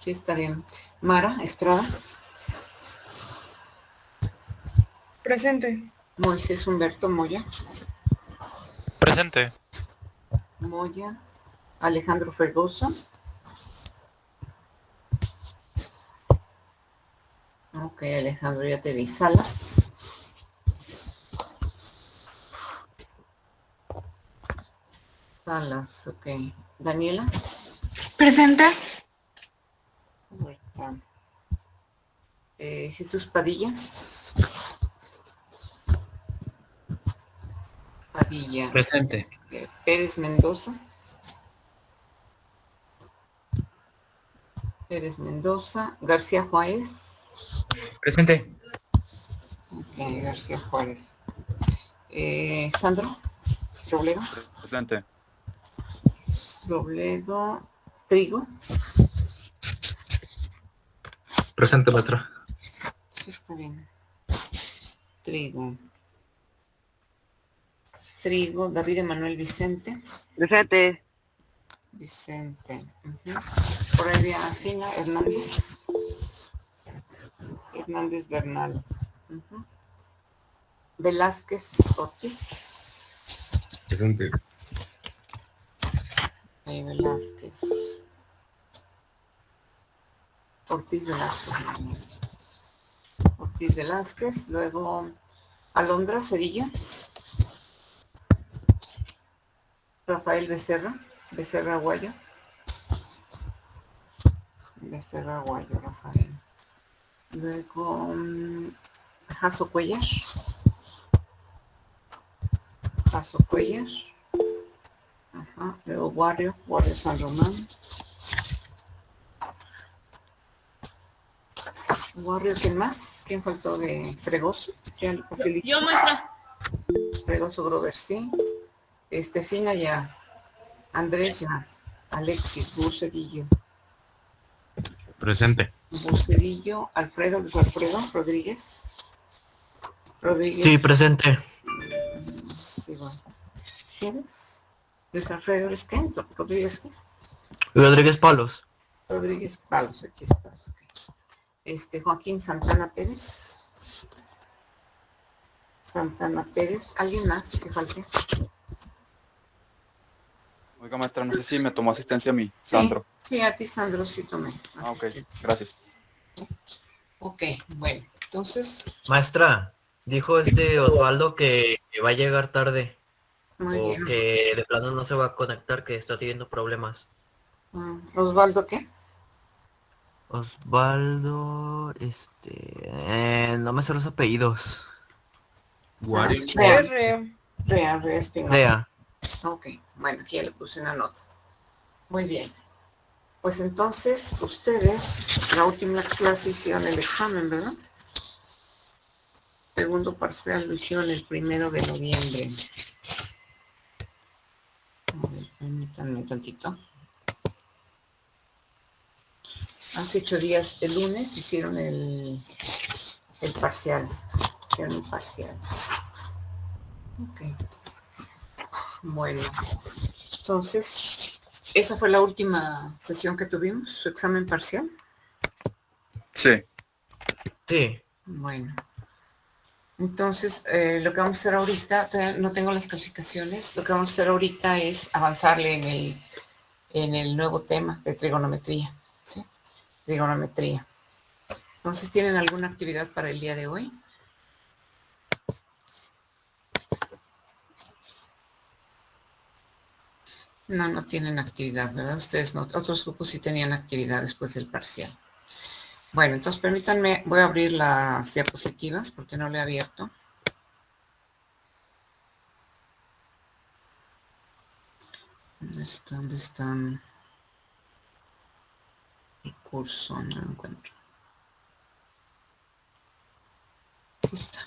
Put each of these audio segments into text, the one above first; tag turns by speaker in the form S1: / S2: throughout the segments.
S1: Sí, está bien. Mara Estrada.
S2: Presente.
S1: Moisés Humberto Moya.
S3: Presente.
S1: Moya. Alejandro Fregoso. Ok, Alejandro, ya te vi. Salas. Salas, ok. Daniela.
S4: Presente.
S1: Huerta. Jesús Padilla. Padilla.
S5: Presente.
S1: Pérez Mendoza. Pérez Mendoza. García Juárez.
S5: Presente.
S1: Ok, García Juárez. Sandro Robledo.
S3: Presente.
S1: Robledo. Trigo.
S5: Presente, maestra.
S1: Sí, está bien. Trigo. Trigo. David Emanuel Vicente.
S6: Presente.
S1: Vicente. Por ahí viene Fina Hernández. Hernández Bernal. Velázquez Ortiz.
S5: Presente.
S1: Velázquez. Ortiz Velázquez. Ortiz Velázquez. Luego Alondra Cedillo. Rafael Becerra. Becerra Aguayo. Becerra Aguayo, Rafael. Luego Jaso Cuellar. Jaso Cuellar. Luego Warrio San Román. Warrio, ¿quién más? ¿Quién faltó de Fregoso?
S2: Yo, maestra.
S1: Fregoso Grover, sí. Estefina ya. Andrés ya. Alexis Bucedillo.
S5: Presente.
S1: Bucedillo. Alfredo, Luis Alfredo Rodríguez. Rodríguez.
S5: Sí, presente.
S1: Sí, bueno. ¿Quieres? Luis Alfredo, ¿eres qué? Rodríguez, ¿qué?
S5: Rodríguez Palos.
S1: Rodríguez Palos, aquí estás. Joaquín Santana Pérez. Santana Pérez. ¿Alguien más que falte?
S3: Oiga, maestra, no sé si me tomó asistencia a mí, Sandro.
S1: Sí, a ti, Sandro, sí tomé.
S3: Ok, gracias.
S1: Ok, bueno, entonces...
S7: Maestra, dijo Osvaldo que va a llegar tarde.
S1: Muy bien.
S7: Que de plano no se va a conectar, que está teniendo problemas.
S1: ¿Osvaldo qué?
S7: Osvaldo, no me sé los apellidos.
S1: Rea Espinosa.
S7: Rea.
S1: Ok, bueno, aquí ya le puse una nota. Muy bien. Pues entonces, ustedes, la última clase hicieron el examen, ¿verdad? Segundo parcial lo hicieron el 1 de noviembre. A ver, permítanme un tantito. Hace 8 días, el lunes, hicieron el parcial. Hicieron el parcial. Ok. Bueno, entonces, esa fue la última sesión que tuvimos, su examen parcial.
S3: Sí.
S7: Sí.
S1: Bueno. Entonces, lo que vamos a hacer ahorita, no tengo las calificaciones, lo que vamos a hacer ahorita es avanzarle en el nuevo tema de trigonometría, ¿sí? Trigonometría. Entonces, ¿tienen alguna actividad para el día de hoy? No tienen actividad, ¿verdad? Ustedes no, otros grupos sí tenían actividad después del parcial. Bueno, entonces permítanme, voy a abrir las diapositivas porque no le he abierto. ¿Dónde están? El curso, no lo encuentro. Aquí está.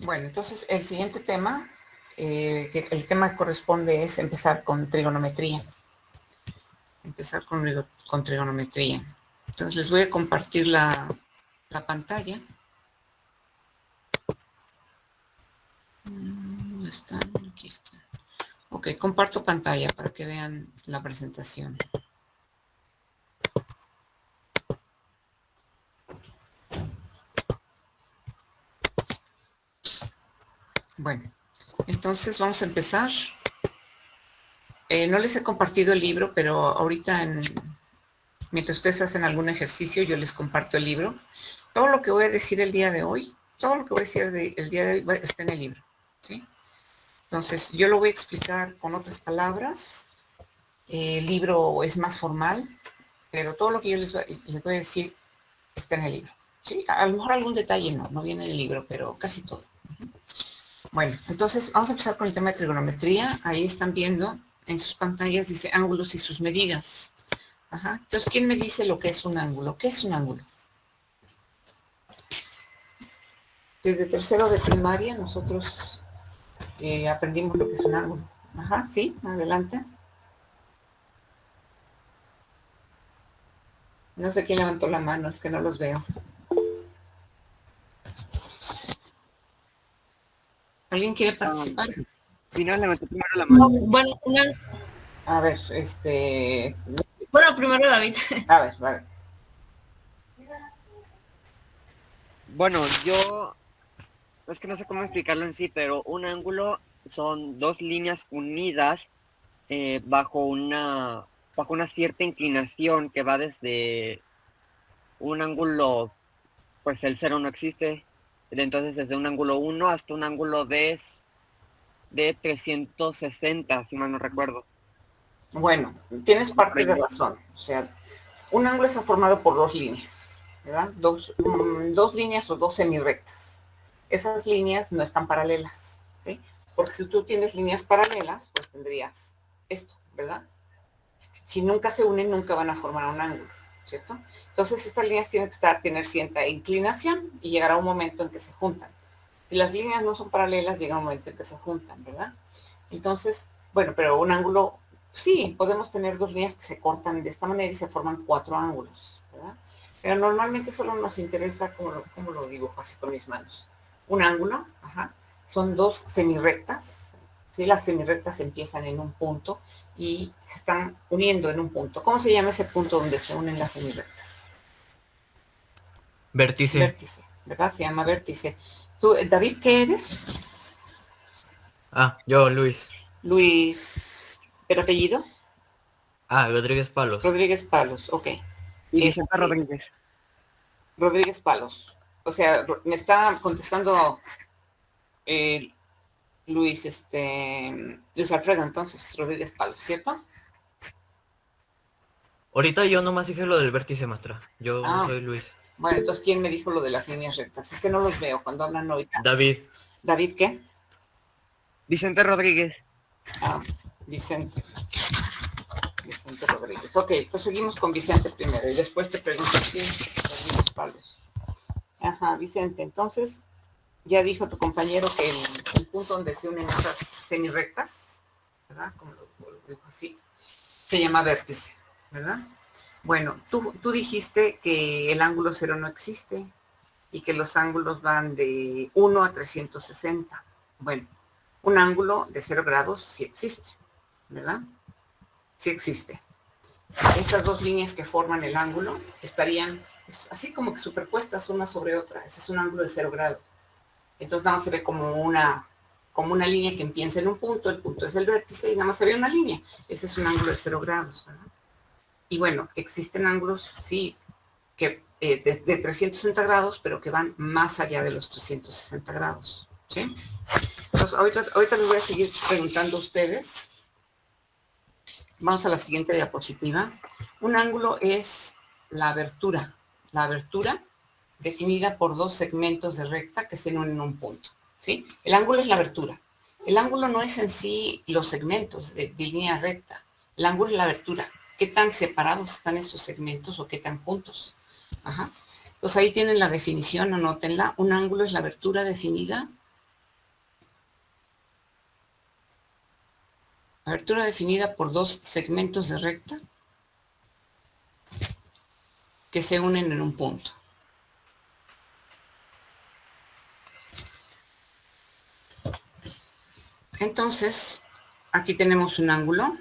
S1: Bueno, entonces el siguiente tema, que el tema que corresponde es empezar con trigonometría. Empezar con trigonometría. Entonces les voy a compartir la pantalla. ¿Dónde están? Aquí están. Ok, comparto pantalla para que vean la presentación. Bueno, entonces vamos a empezar. No les he compartido el libro, pero ahorita mientras ustedes hacen algún ejercicio, yo les comparto el libro. Todo lo que voy a decir el día de hoy, todo lo que voy a decir el día de hoy está en el libro, ¿sí? Entonces, yo lo voy a explicar con otras palabras. El libro es más formal, pero todo lo que yo les voy a decir está en el libro, ¿sí? A lo mejor algún detalle no viene en el libro, pero casi todo. Bueno, entonces vamos a empezar con el tema de trigonometría. Ahí están viendo en sus pantallas, dice ángulos y sus medidas. Ajá. Entonces, ¿quién me dice lo que es un ángulo? ¿Qué es un ángulo? Desde tercero de primaria nosotros aprendimos lo que es un ángulo. Ajá, sí, adelante. No sé quién levantó la mano, es que no los veo. ¿Alguien quiere participar?
S4: No, levanté primero la mano.
S2: No, bueno,
S1: A ver,
S2: bueno, primero David.
S1: a ver.
S4: Bueno, yo es que no sé cómo explicarlo en sí, pero un ángulo son dos líneas unidas bajo una cierta inclinación que va desde un ángulo, pues el cero no existe, entonces desde un ángulo 1 hasta un ángulo de 360, si mal no recuerdo.
S1: Bueno, tienes parte de razón. O sea, un ángulo está formado por dos líneas, ¿verdad? Dos líneas o dos semirrectas. Esas líneas no están paralelas, ¿sí? Porque si tú tienes líneas paralelas, pues tendrías esto, ¿verdad? Si nunca se unen, nunca van a formar un ángulo, ¿cierto? Entonces, estas líneas tienen que tener cierta inclinación y llegará un momento en que se juntan. Si las líneas no son paralelas, llega un momento en que se juntan, ¿verdad? Entonces, bueno, pero un ángulo, sí, podemos tener dos líneas que se cortan de esta manera y se forman cuatro ángulos, ¿verdad? Pero normalmente solo nos interesa cómo lo dibujo así con mis manos. Un ángulo, ajá, son dos semirrectas, ¿sí? Las semirrectas empiezan en un punto y se están uniendo en un punto. ¿Cómo se llama ese punto donde se unen las semirrectas?
S7: Vértice.
S1: Vértice, ¿verdad? Se llama vértice. ¿Tú, David, qué eres?
S7: Yo, Luis.
S1: Luis, ¿pero apellido?
S7: Rodríguez Palos.
S1: Rodríguez Palos, ok.
S4: Y Vicente Rodríguez.
S1: Rodríguez Palos. O sea, me está contestando Luis Alfredo, entonces, Rodríguez Palos, ¿cierto?
S7: Ahorita yo nomás dije lo del vértice, maestra. Yo soy Luis.
S1: Bueno, entonces, ¿quién me dijo lo de las líneas rectas? Es que no los veo cuando hablan ahorita.
S7: David.
S1: ¿David qué?
S4: Vicente Rodríguez.
S1: Vicente Rodríguez. Ok, pues seguimos con Vicente primero y después te pregunto quién es Rodríguez Palos. Ajá, Vicente, entonces, ya dijo tu compañero que el punto donde se unen esas semirrectas, ¿verdad? Como lo dijo así, se llama vértice, ¿verdad? Bueno, tú dijiste que el ángulo cero no existe y que los ángulos van de 1 a 360. Bueno, un ángulo de 0 grados sí existe, ¿verdad? Sí existe. Estas dos líneas que forman el ángulo estarían así como que superpuestas una sobre otra. Ese es un ángulo de 0 grados. Entonces nada más se ve como una línea que empieza en un punto, el punto es el vértice y nada más se ve una línea. Ese es un ángulo de 0 grados, ¿verdad? Y bueno, existen ángulos, sí, que de 360 grados, pero que van más allá de los 360 grados, ¿sí? Entonces, ahorita les voy a seguir preguntando a ustedes. Vamos a la siguiente diapositiva. Un ángulo es la abertura definida por dos segmentos de recta que se unen en un punto, ¿sí? El ángulo es la abertura. El ángulo no es en sí los segmentos de línea recta. El ángulo es la abertura. ¿Qué tan separados están estos segmentos o qué tan juntos? Ajá. Entonces ahí tienen la definición, anótenla. Un ángulo es la abertura definida. Abertura definida por dos segmentos de recta que se unen en un punto. Entonces, aquí tenemos un ángulo.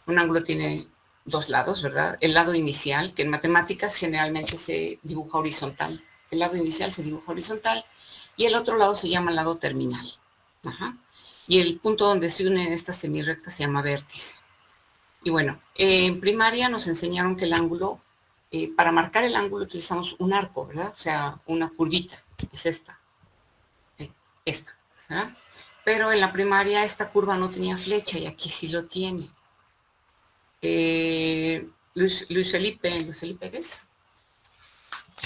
S1: Un ángulo tiene dos lados, ¿verdad? El lado inicial, que en matemáticas generalmente se dibuja horizontal. El lado inicial se dibuja horizontal y el otro lado se llama lado terminal. Ajá. Y el punto donde se unen estas semirrectas se llama vértice. Y bueno, en primaria nos enseñaron que el ángulo, para marcar el ángulo utilizamos un arco, ¿verdad? O sea, una curvita, es esta, ¿verdad? Pero en la primaria esta curva no tenía flecha y aquí sí lo tiene. Luis Felipe, ¿qué es?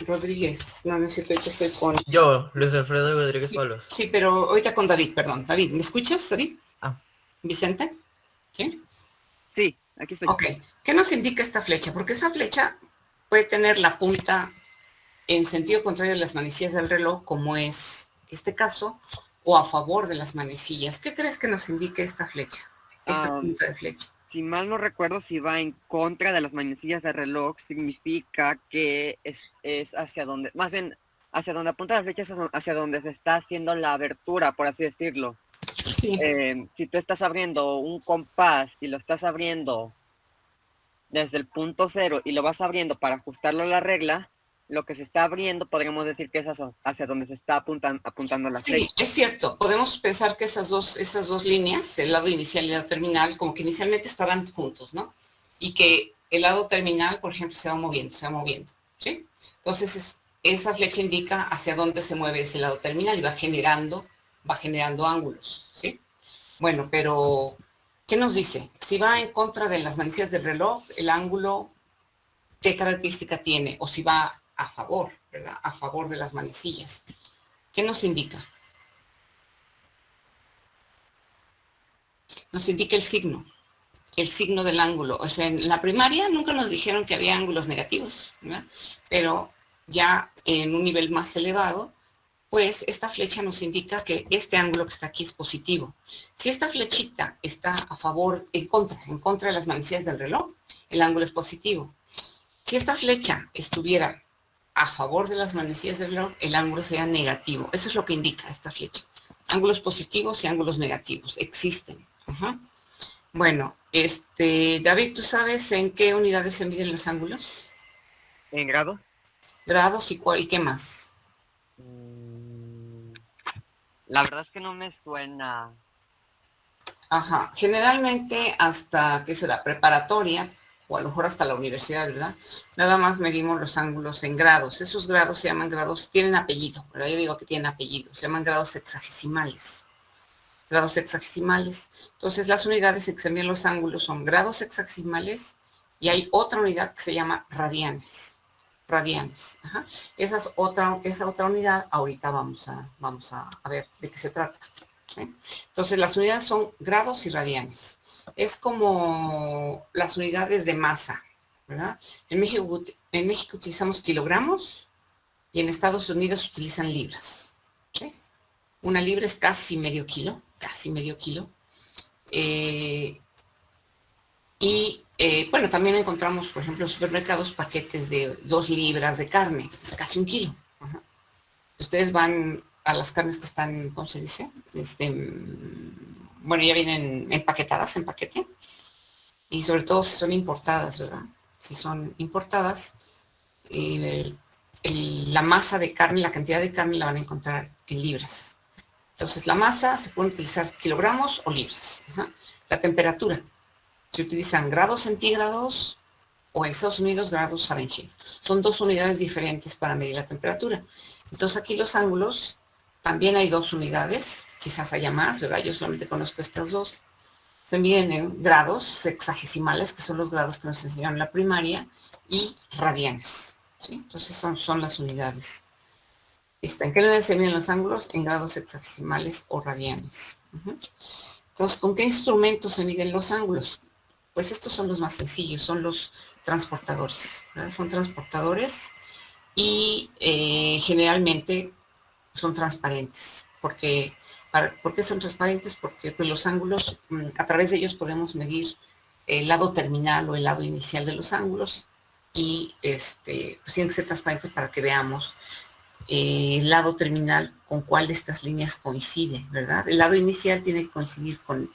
S1: Rodríguez, no necesito, ahorita estoy con...
S7: Yo, Luis Alfredo Rodríguez
S1: Sí,
S7: Palos.
S1: sí, pero ahorita con David, perdón. David, ¿me escuchas, David?
S7: Ah.
S1: ¿Vicente? ¿Sí?
S4: Sí, aquí estoy.
S1: Ok, ¿qué nos indica esta flecha? Porque esa flecha puede tener la punta en sentido contrario de las manecillas del reloj, como es este caso, o a favor de las manecillas. ¿Qué crees que nos indique esta flecha? Esta punta de flecha.
S4: Si mal no recuerdo, si va en contra de las manecillas del reloj, significa que es hacia donde, más bien, hacia donde apunta la flecha, es hacia donde se está haciendo la abertura, por así decirlo.
S1: Sí.
S4: Si tú estás abriendo un compás y lo estás abriendo desde el punto cero y lo vas abriendo para ajustarlo a la regla, lo que se está abriendo podríamos decir que es hacia donde se está apuntando la flecha.
S1: Sí, es cierto. Podemos pensar que esas dos líneas, el lado inicial y el lado terminal, como que inicialmente estaban juntos, ¿no? Y que el lado terminal, por ejemplo, se va moviendo, ¿sí? Entonces, esa flecha indica hacia dónde se mueve ese lado terminal y va generando ángulos, ¿sí? Bueno, pero, ¿qué nos dice? Si va en contra de las manecillas del reloj, el ángulo, ¿qué característica tiene? O si va a favor, ¿verdad? A favor de las manecillas. ¿Qué nos indica? Nos indica el signo del ángulo. O sea, en la primaria nunca nos dijeron que había ángulos negativos, ¿verdad? Pero ya en un nivel más elevado, pues esta flecha nos indica que este ángulo que está aquí es positivo. Si esta flechita está a favor, en contra de las manecillas del reloj, el ángulo es positivo. Si esta flecha estuviera a favor de las manecillas del reloj, el ángulo sería negativo. Eso es lo que indica esta flecha. Ángulos positivos y ángulos negativos existen. Ajá. Bueno, David, ¿tú sabes en qué unidades se miden los ángulos?
S4: ¿En grados?
S1: Grados y qué más.
S4: La verdad es que no me suena.
S1: Ajá. Generalmente hasta, ¿qué será? Preparatoria, o a lo mejor hasta la universidad, ¿verdad? Nada más medimos los ángulos en grados. Esos grados se llaman grados, tienen apellido, ¿verdad? Yo digo que tienen apellido, se llaman grados sexagesimales. Grados sexagesimales. Entonces, las unidades en que se miden los ángulos son grados sexagesimales y hay otra unidad que se llama radianes. Radianes. Ajá. Esa otra unidad, ahorita vamos a ver de qué se trata. ¿Sí? Entonces, las unidades son grados y radianes. Es como las unidades de masa, ¿verdad? En México utilizamos kilogramos y en Estados Unidos utilizan libras. ¿Sí? Una libra es casi medio kilo. Bueno, también encontramos, por ejemplo, en supermercados paquetes de 2 libras de carne, es casi 1 kilo. Ajá. Ustedes van a las carnes que están, ¿cómo se dice? Bueno, ya vienen empaquetadas en paquete y sobre todo si son importadas, ¿verdad? Si son importadas, la masa de carne, la cantidad de carne la van a encontrar en libras. Entonces, la masa se puede utilizar kilogramos o libras. Ajá. La temperatura, se utilizan grados centígrados o en Estados Unidos grados Fahrenheit. Son 2 unidades diferentes para medir la temperatura. Entonces, aquí los ángulos, también hay 2 unidades, quizás haya más, ¿verdad? Yo solamente conozco estas 2. Se miden en grados sexagesimales, que son los grados que nos enseñaron en la primaria, y radianes, ¿sí? Entonces, son las unidades. ¿En qué unidades se miden los ángulos? En grados sexagesimales o radianes. Entonces, ¿con qué instrumentos se miden los ángulos? Pues estos son los más sencillos, son los transportadores, ¿verdad? Son transportadores y generalmente son transparentes. ¿Por qué son transparentes? Porque pues, los ángulos, a través de ellos podemos medir el lado terminal o el lado inicial de los ángulos y pues tienen que ser transparentes para que veamos el lado terminal con cuál de estas líneas coincide, ¿verdad? El lado inicial tiene que coincidir con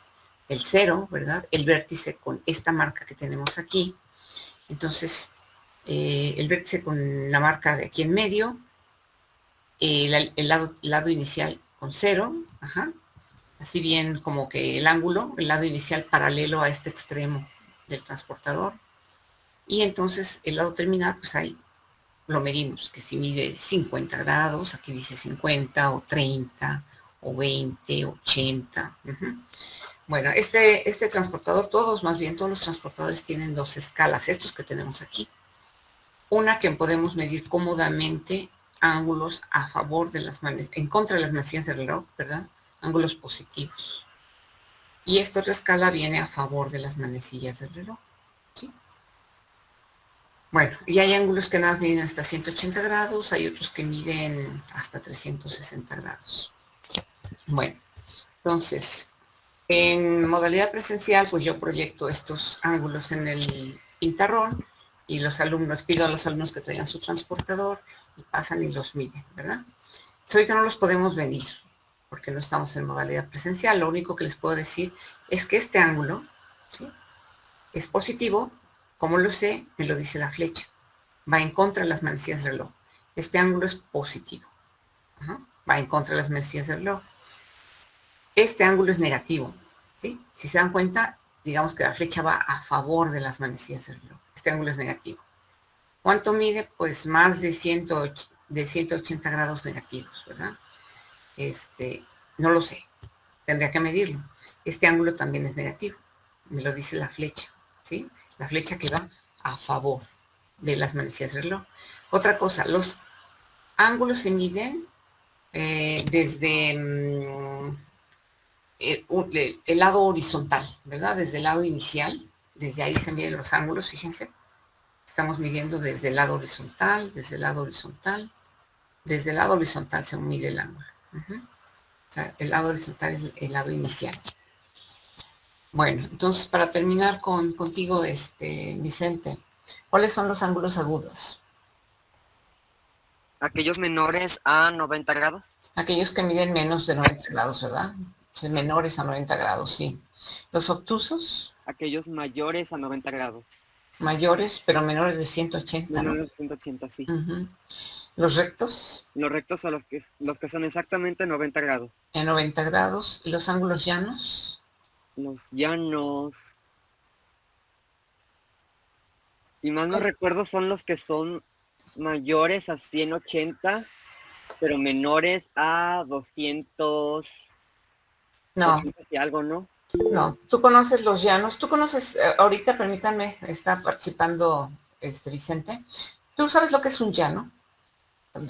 S1: el 0, ¿verdad? El vértice con esta marca que tenemos aquí. Entonces, el vértice con la marca de aquí en medio, el lado inicial con 0, ajá, así bien como que el ángulo, el lado inicial paralelo a este extremo del transportador. Y entonces el lado terminal, pues ahí lo medimos, que si mide 50 grados, aquí dice 50 o 30 o 20, 80. Bueno, este transportador, más bien todos los transportadores tienen dos escalas, estos que tenemos aquí. Una que podemos medir cómodamente ángulos a favor de en contra de las manecillas del reloj, ¿verdad? Ángulos positivos. Y esta otra escala viene a favor de las manecillas del reloj, ¿sí? Bueno, y hay ángulos que nada más miden hasta 180 grados, hay otros que miden hasta 360 grados. Bueno, entonces, en modalidad presencial, pues yo proyecto estos ángulos en el pintarrón y pido a los alumnos que traigan su transportador y pasan y los miden, ¿verdad? Entonces, ahorita no los podemos medir porque no estamos en modalidad presencial. Lo único que les puedo decir es que este ángulo, ¿sí?, es positivo. ¿Cómo lo sé? Me lo dice la flecha. Va en contra de las manecillas del reloj. Este ángulo es positivo. Ajá. Va en contra de las manecillas del reloj. Este ángulo es negativo, ¿sí? Si se dan cuenta, digamos que la flecha va a favor de las manecillas del reloj. Este ángulo es negativo. ¿Cuánto mide? Pues más de 180 grados negativos, ¿verdad? No lo sé. Tendría que medirlo. Este ángulo también es negativo. Me lo dice la flecha, ¿sí? La flecha que va a favor de las manecillas del reloj. Otra cosa, los ángulos se miden desde el lado horizontal, ¿verdad? Desde el lado inicial, desde ahí se miden los ángulos, fíjense. Estamos midiendo desde el lado horizontal, desde el lado horizontal. Desde el lado horizontal se mide el ángulo. O sea, el lado horizontal es el lado inicial. Bueno, entonces para terminar contigo, Vicente, ¿cuáles son los ángulos agudos?
S4: Aquellos menores a 90 grados.
S1: Aquellos que miden menos de 90 grados, ¿verdad? Sí, menores a 90 grados, sí. Los obtusos,
S4: Aquellos mayores a 90 grados.
S1: mayores, pero menores de 180, ¿no?
S4: Menores de 180, sí.
S1: Los rectos,
S4: Los rectos son los que son exactamente 90 grados.
S1: en 90 grados. Y los ángulos llanos,
S4: Los llanos, si mal no recuerdo, son los que son mayores a 180, pero menores a 200,
S1: no,
S4: 200 y algo, ¿no?
S1: no. Tú conoces los llanos, tú conoces, ahorita permítanme, está participando Vicente. ¿Tú sabes lo que es un llano?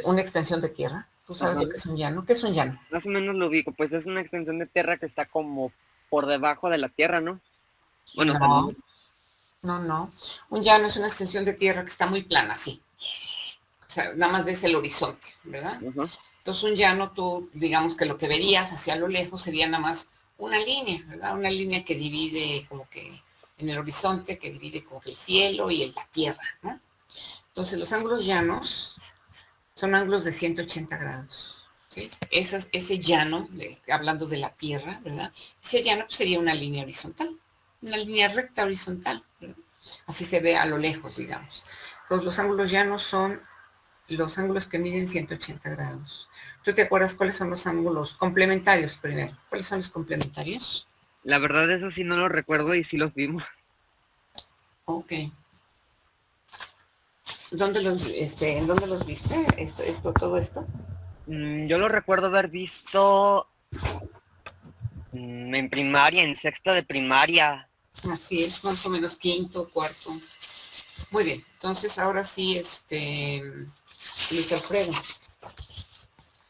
S1: Una extensión de tierra. ¿Tú sabes
S4: Ajá.
S1: lo que es un llano? ¿Qué es un llano?
S4: Más o menos lo ubico, pues es una extensión de tierra que está como por debajo de la tierra, ¿no? Bueno,
S1: No, no. Un llano es una extensión de tierra que está muy plana, sí. O sea, nada más ves el horizonte, ¿verdad?
S4: Ajá.
S1: Entonces un llano, tú, digamos que lo que verías hacia lo lejos sería nada más una línea, ¿verdad? Una línea que divide como que en el horizonte, que divide como que el cielo y la tierra, ¿no? Entonces los ángulos llanos son ángulos de 180 grados, ¿sí? Ese llano, hablando de la tierra, ¿verdad? Ese llano pues, sería una línea horizontal, una línea recta horizontal, ¿verdad? Así se ve a lo lejos, digamos. Entonces los ángulos llanos son los ángulos que miden 180 grados. ¿Tú te acuerdas cuáles son los ángulos complementarios primero? ¿Cuáles son los complementarios?
S4: La verdad eso sí no lo recuerdo y sí los vimos.
S1: Ok. ¿En dónde los viste? Todo esto.
S4: Yo lo recuerdo haber visto en primaria, en sexta de primaria.
S1: Así es, más o menos quinto, cuarto. Muy bien, entonces ahora sí, Luis Alfredo.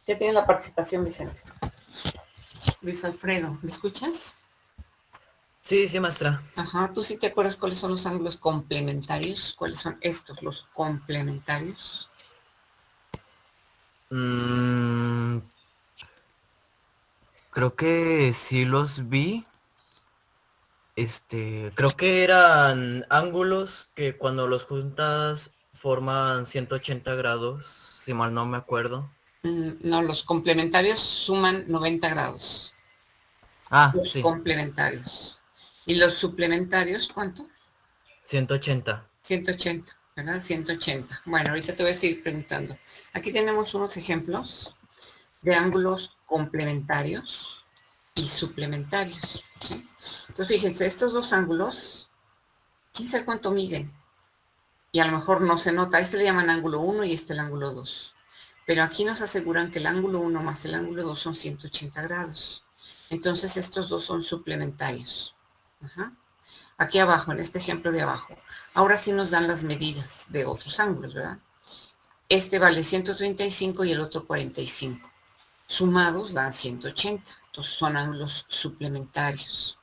S1: Ya tiene la participación, Vicente. Luis Alfredo, ¿me escuchas?
S7: Sí, sí, maestra.
S1: Ajá, ¿tú sí te acuerdas cuáles son los ángulos complementarios? ¿Cuáles son estos, los complementarios?
S7: Mm, creo que sí los vi. Creo que eran ángulos que cuando los juntas forman 180 grados, si mal no me acuerdo.
S1: No, los complementarios suman 90 grados.
S7: Ah,
S1: Los
S7: sí,
S1: complementarios. ¿Y los suplementarios cuánto?
S7: 180.
S1: 180, ¿verdad? 180. Bueno, ahorita te voy a seguir preguntando. Aquí tenemos unos ejemplos de ángulos complementarios y suplementarios, ¿sí? Entonces, fíjense, estos dos ángulos, quién sabe cuánto miden. Y a lo mejor no se nota. Este le llaman ángulo 1 y este el ángulo 2. Pero aquí nos aseguran que el ángulo 1 más el ángulo 2 son 180 grados. Entonces, estos dos son suplementarios. Ajá. Aquí abajo, en este ejemplo de abajo. Ahora sí nos dan las medidas de otros ángulos, ¿verdad? Este vale 135 y el otro 45. Sumados dan 180. Entonces son ángulos suplementarios.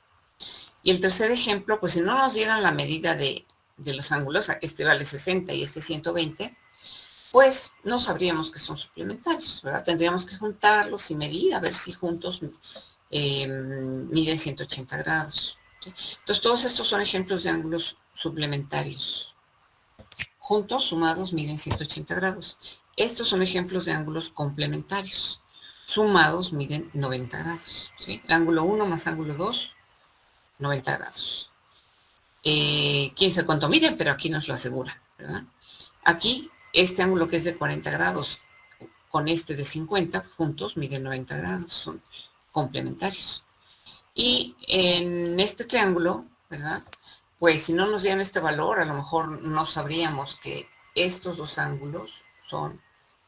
S1: Y el tercer ejemplo, pues si no nos dieran la medida de los ángulos, este vale 60 y este 120, pues no sabríamos que son suplementarios, ¿verdad? Tendríamos que juntarlos y medir a ver si juntos miden 180 grados. ¿Sí? Entonces todos estos son ejemplos de ángulos suplementarios. Juntos, sumados, miden 180 grados. Estos son ejemplos de ángulos complementarios. Sumados, miden 90 grados. ¿Sí? El ángulo 1 más ángulo 2, 90 grados. Quién sabe cuánto miden, pero aquí nos lo aseguran, ¿verdad? Aquí, este ángulo que es de 40 grados con este de 50, juntos miden 90 grados, son complementarios. Y en este triángulo, ¿verdad? Pues si no nos dieran este valor, a lo mejor no sabríamos que estos dos ángulos son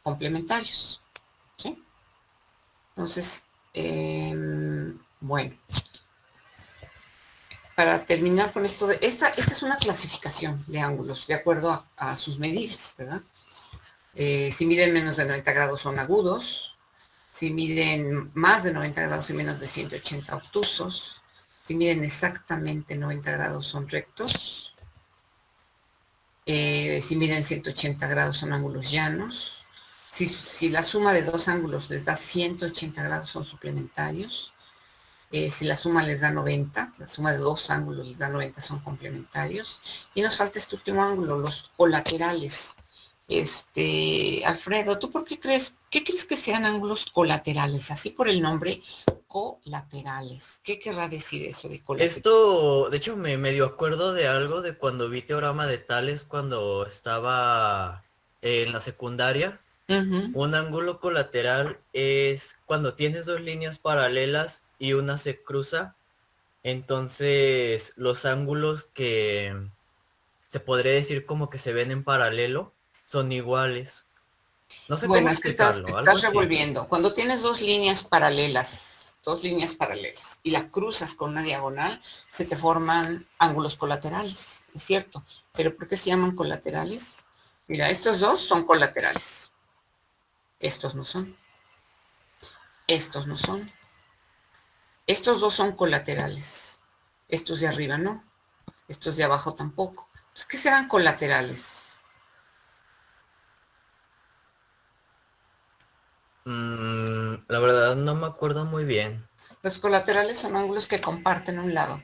S1: complementarios, ¿sí? Entonces, bueno, para terminar con esto, esta es una clasificación de ángulos de acuerdo a sus medidas, ¿verdad? Si miden menos de 90 grados son agudos, si miden más de 90 grados y menos de 180 obtusos, si miden exactamente 90 grados son rectos, si miden 180 grados son ángulos llanos, si la suma de dos ángulos les da 180 grados son suplementarios, si la suma les da 90, la suma de dos ángulos les da 90 son complementarios, y nos falta este último ángulo, los colaterales. Alfredo, ¿tú por qué crees que sean ángulos colaterales? Así por el nombre, colaterales. ¿Qué querrá decir eso de colaterales?
S7: Esto, de hecho, me medio acuerdo de algo de cuando vi teorema de Tales cuando estaba en la secundaria.
S1: Uh-huh.
S7: Un ángulo colateral es cuando tienes dos líneas paralelas y una se cruza. Entonces, los ángulos que se podría decir como que se ven en paralelo son iguales. No sé cómo
S1: Bueno, es que estás
S7: explicarlo, algo así.
S1: revolviendo. Cuando tienes dos líneas paralelas, y la cruzas con una diagonal, se te forman ángulos colaterales, es cierto. ¿Pero por qué se llaman colaterales? Mira, estos dos son colaterales. Estos no son. Estos no son. Estos dos son colaterales. Estos de arriba no. Estos de abajo tampoco. Entonces, ¿qué serán colaterales?
S7: La verdad no me acuerdo muy bien.
S1: Los colaterales son ángulos que comparten un lado.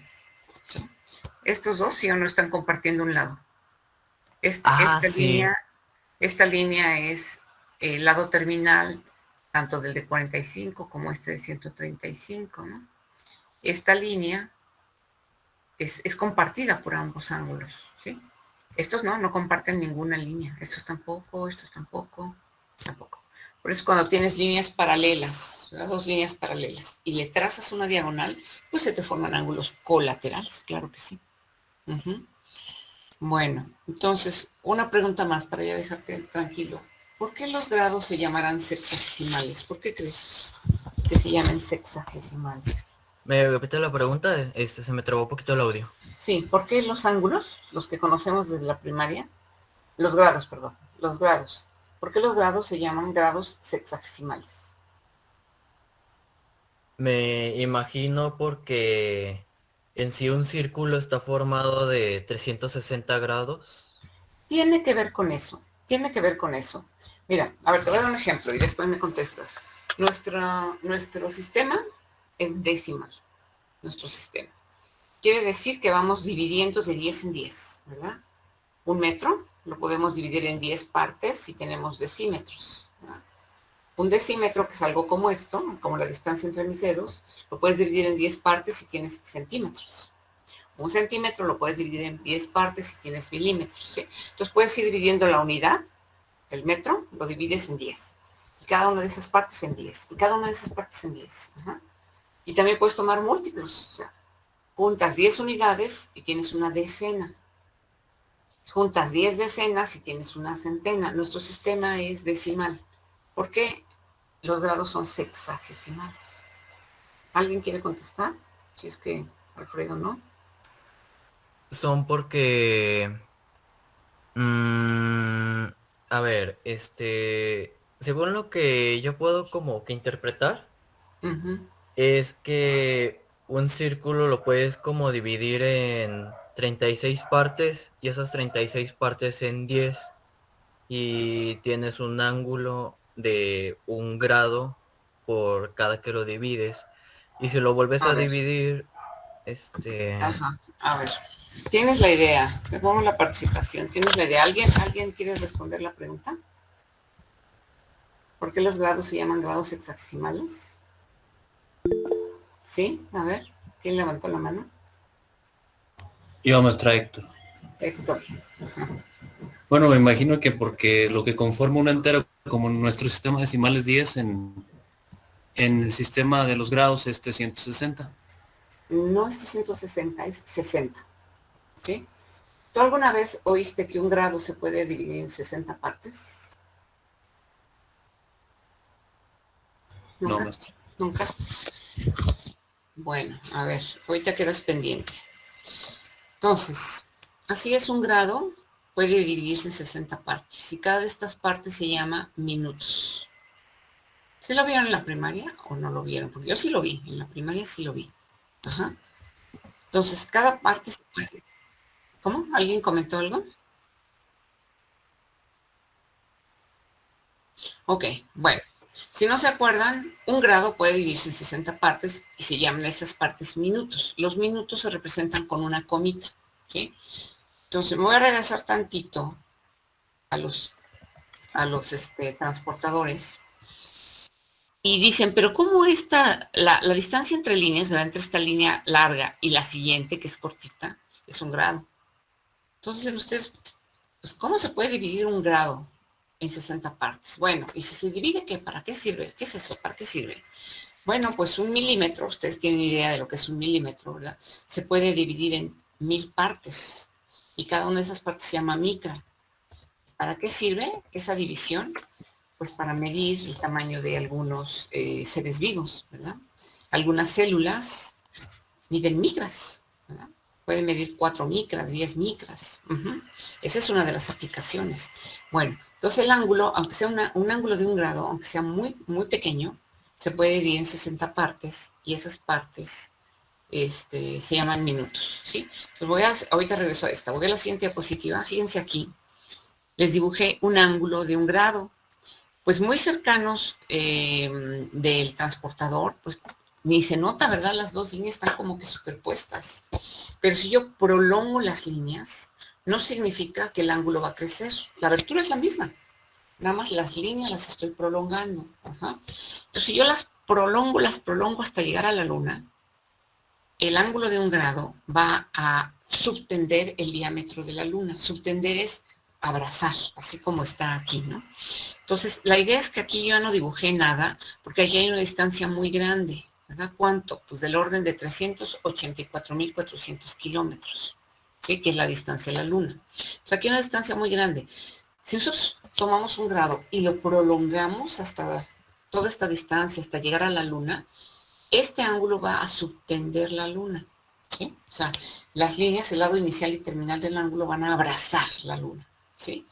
S1: ¿Sí? Estos dos sí o no están compartiendo un lado.
S7: Sí.
S1: Esta línea es el lado terminal, tanto del de 45 como este de 135, ¿no? Esta línea es compartida por ambos ángulos, ¿sí? Estos no comparten ninguna línea. Estos tampoco, tampoco. Por eso cuando tienes líneas paralelas, las dos líneas paralelas, y le trazas una diagonal, pues se te forman ángulos colaterales, claro que sí. Uh-huh. Bueno, entonces, una pregunta más para ya dejarte tranquilo. ¿Por qué los grados se llamarán sexagesimales? ¿Por qué crees que se llaman sexagesimales?
S7: ¿Me repite la pregunta? Se me trabó un poquito el audio.
S1: Sí, ¿por qué los ángulos, los que conocemos desde la primaria, los grados, ¿por qué los grados se llaman grados sexagesimales?
S7: Me imagino porque en sí un círculo está formado de 360 grados.
S1: Tiene que ver con eso. Mira, a ver, te voy a dar un ejemplo y después me contestas. Nuestro sistema es decimal, nuestro sistema. quiere decir que vamos dividiendo de 10 en 10, ¿verdad? Un metro lo podemos dividir en 10 partes si tenemos decímetros, ¿verdad? Un decímetro, que es algo como esto, como la distancia entre mis dedos, lo puedes dividir en 10 partes si tienes centímetros. Un centímetro lo puedes dividir en 10 partes si tienes milímetros, ¿sí? Entonces puedes ir dividiendo la unidad, el metro, lo divides en 10. Y cada una de esas partes en 10. Y cada una de esas partes en 10. Ajá. Y también puedes tomar múltiplos. O sea, juntas 10 unidades y tienes una decena. Juntas 10 decenas y tienes una centena. Nuestro sistema es decimal. ¿Por qué los grados son sexagesimales? ¿Alguien quiere contestar? Si es que Alfredo no.
S7: Son porque... a ver, según lo que yo puedo como que interpretar,
S1: Ujú.
S7: es que un círculo lo puedes como dividir en 36 partes y esas 36 partes en 10 y tienes un ángulo de 1 grado por cada que lo divides. Y si lo vuelves
S1: A
S7: a
S1: ver.
S7: dividir,
S1: Ajá. A ver. ¿Tienes la idea? Le pongo la participación. ¿Tienes la idea? ¿Alguien quiere responder la pregunta? ¿Por qué los grados se llaman grados sexagesimales? ¿Sí? A ver. ¿Quién levantó la mano?
S6: Yo, maestra Héctor.
S1: Héctor. Ajá.
S6: Bueno, me imagino que porque lo que conforma un entero, como en nuestro sistema decimal es 10, en el sistema de los grados es 360.
S1: No es 360, es 60. ¿Sí? ¿Tú alguna vez oíste que un grado se puede dividir en 60 partes?
S6: No,
S1: ¿Nunca?
S6: maestra.
S1: ¿Nunca? Bueno, a ver, ahorita quedas pendiente. Entonces, así es un grado, puede dividirse en 60 partes. Y cada de estas partes se llama minutos. ¿Sí lo vieron en la primaria o no lo vieron? Porque yo sí lo vi, en la primaria sí lo vi. Ajá. Entonces, cada parte se puede... ¿Cómo? ¿Alguien comentó algo? Ok, bueno. Si no se acuerdan, un grado puede dividirse en 60 partes y se llaman esas partes minutos. Los minutos se representan con una comita, ¿sí? Entonces, me voy a regresar tantito a los transportadores. Y dicen, pero ¿cómo la distancia entre líneas, ¿verdad? Entre esta línea larga y la siguiente, que es cortita, es un grado? Entonces, ustedes, pues, ¿cómo se puede dividir un grado en 60 partes? Bueno, y si se divide, ¿qué? ¿Para qué sirve? ¿Qué es eso? ¿Para qué sirve? Bueno, pues un milímetro, ustedes tienen idea de lo que es un milímetro, ¿verdad? Se puede dividir en 1000 partes y cada una de esas partes se llama micra. ¿Para qué sirve esa división? Pues para medir el tamaño de algunos seres vivos, ¿verdad? Algunas células miden micras, ¿verdad? Pueden medir 4 micras, 10 micras. Esa es una de las aplicaciones. Bueno, entonces el ángulo, aunque sea un ángulo de 1 grado, aunque sea muy, muy pequeño, se puede dividir en 60 partes y esas partes se llaman minutos, ¿sí? Entonces ahorita regreso a esta. Voy a la siguiente diapositiva. Fíjense aquí. Les dibujé un ángulo de 1 grado. Pues muy cercanos del transportador, pues ni se nota, ¿verdad? Las dos líneas están como que superpuestas. Pero si yo prolongo las líneas, no significa que el ángulo va a crecer. La abertura es la misma. Nada más las líneas las estoy prolongando. Ajá. Entonces, si yo las prolongo hasta llegar a la luna, el ángulo de 1 grado va a subtender el diámetro de la luna. Subtender es abrazar, así como está aquí, ¿no? Entonces, la idea es que aquí yo ya no dibujé nada, porque allí hay una distancia muy grande, ¿verdad? ¿Cuánto? Pues del orden de 384.400 kilómetros, ¿sí? Que es la distancia a la Luna. O sea, aquí hay una distancia muy grande. Si nosotros tomamos 1 grado y lo prolongamos hasta toda esta distancia, hasta llegar a la Luna, este ángulo va a subtender la Luna, ¿sí? O sea, las líneas, el lado inicial y terminal del ángulo van a abrazar la Luna, ¿sí?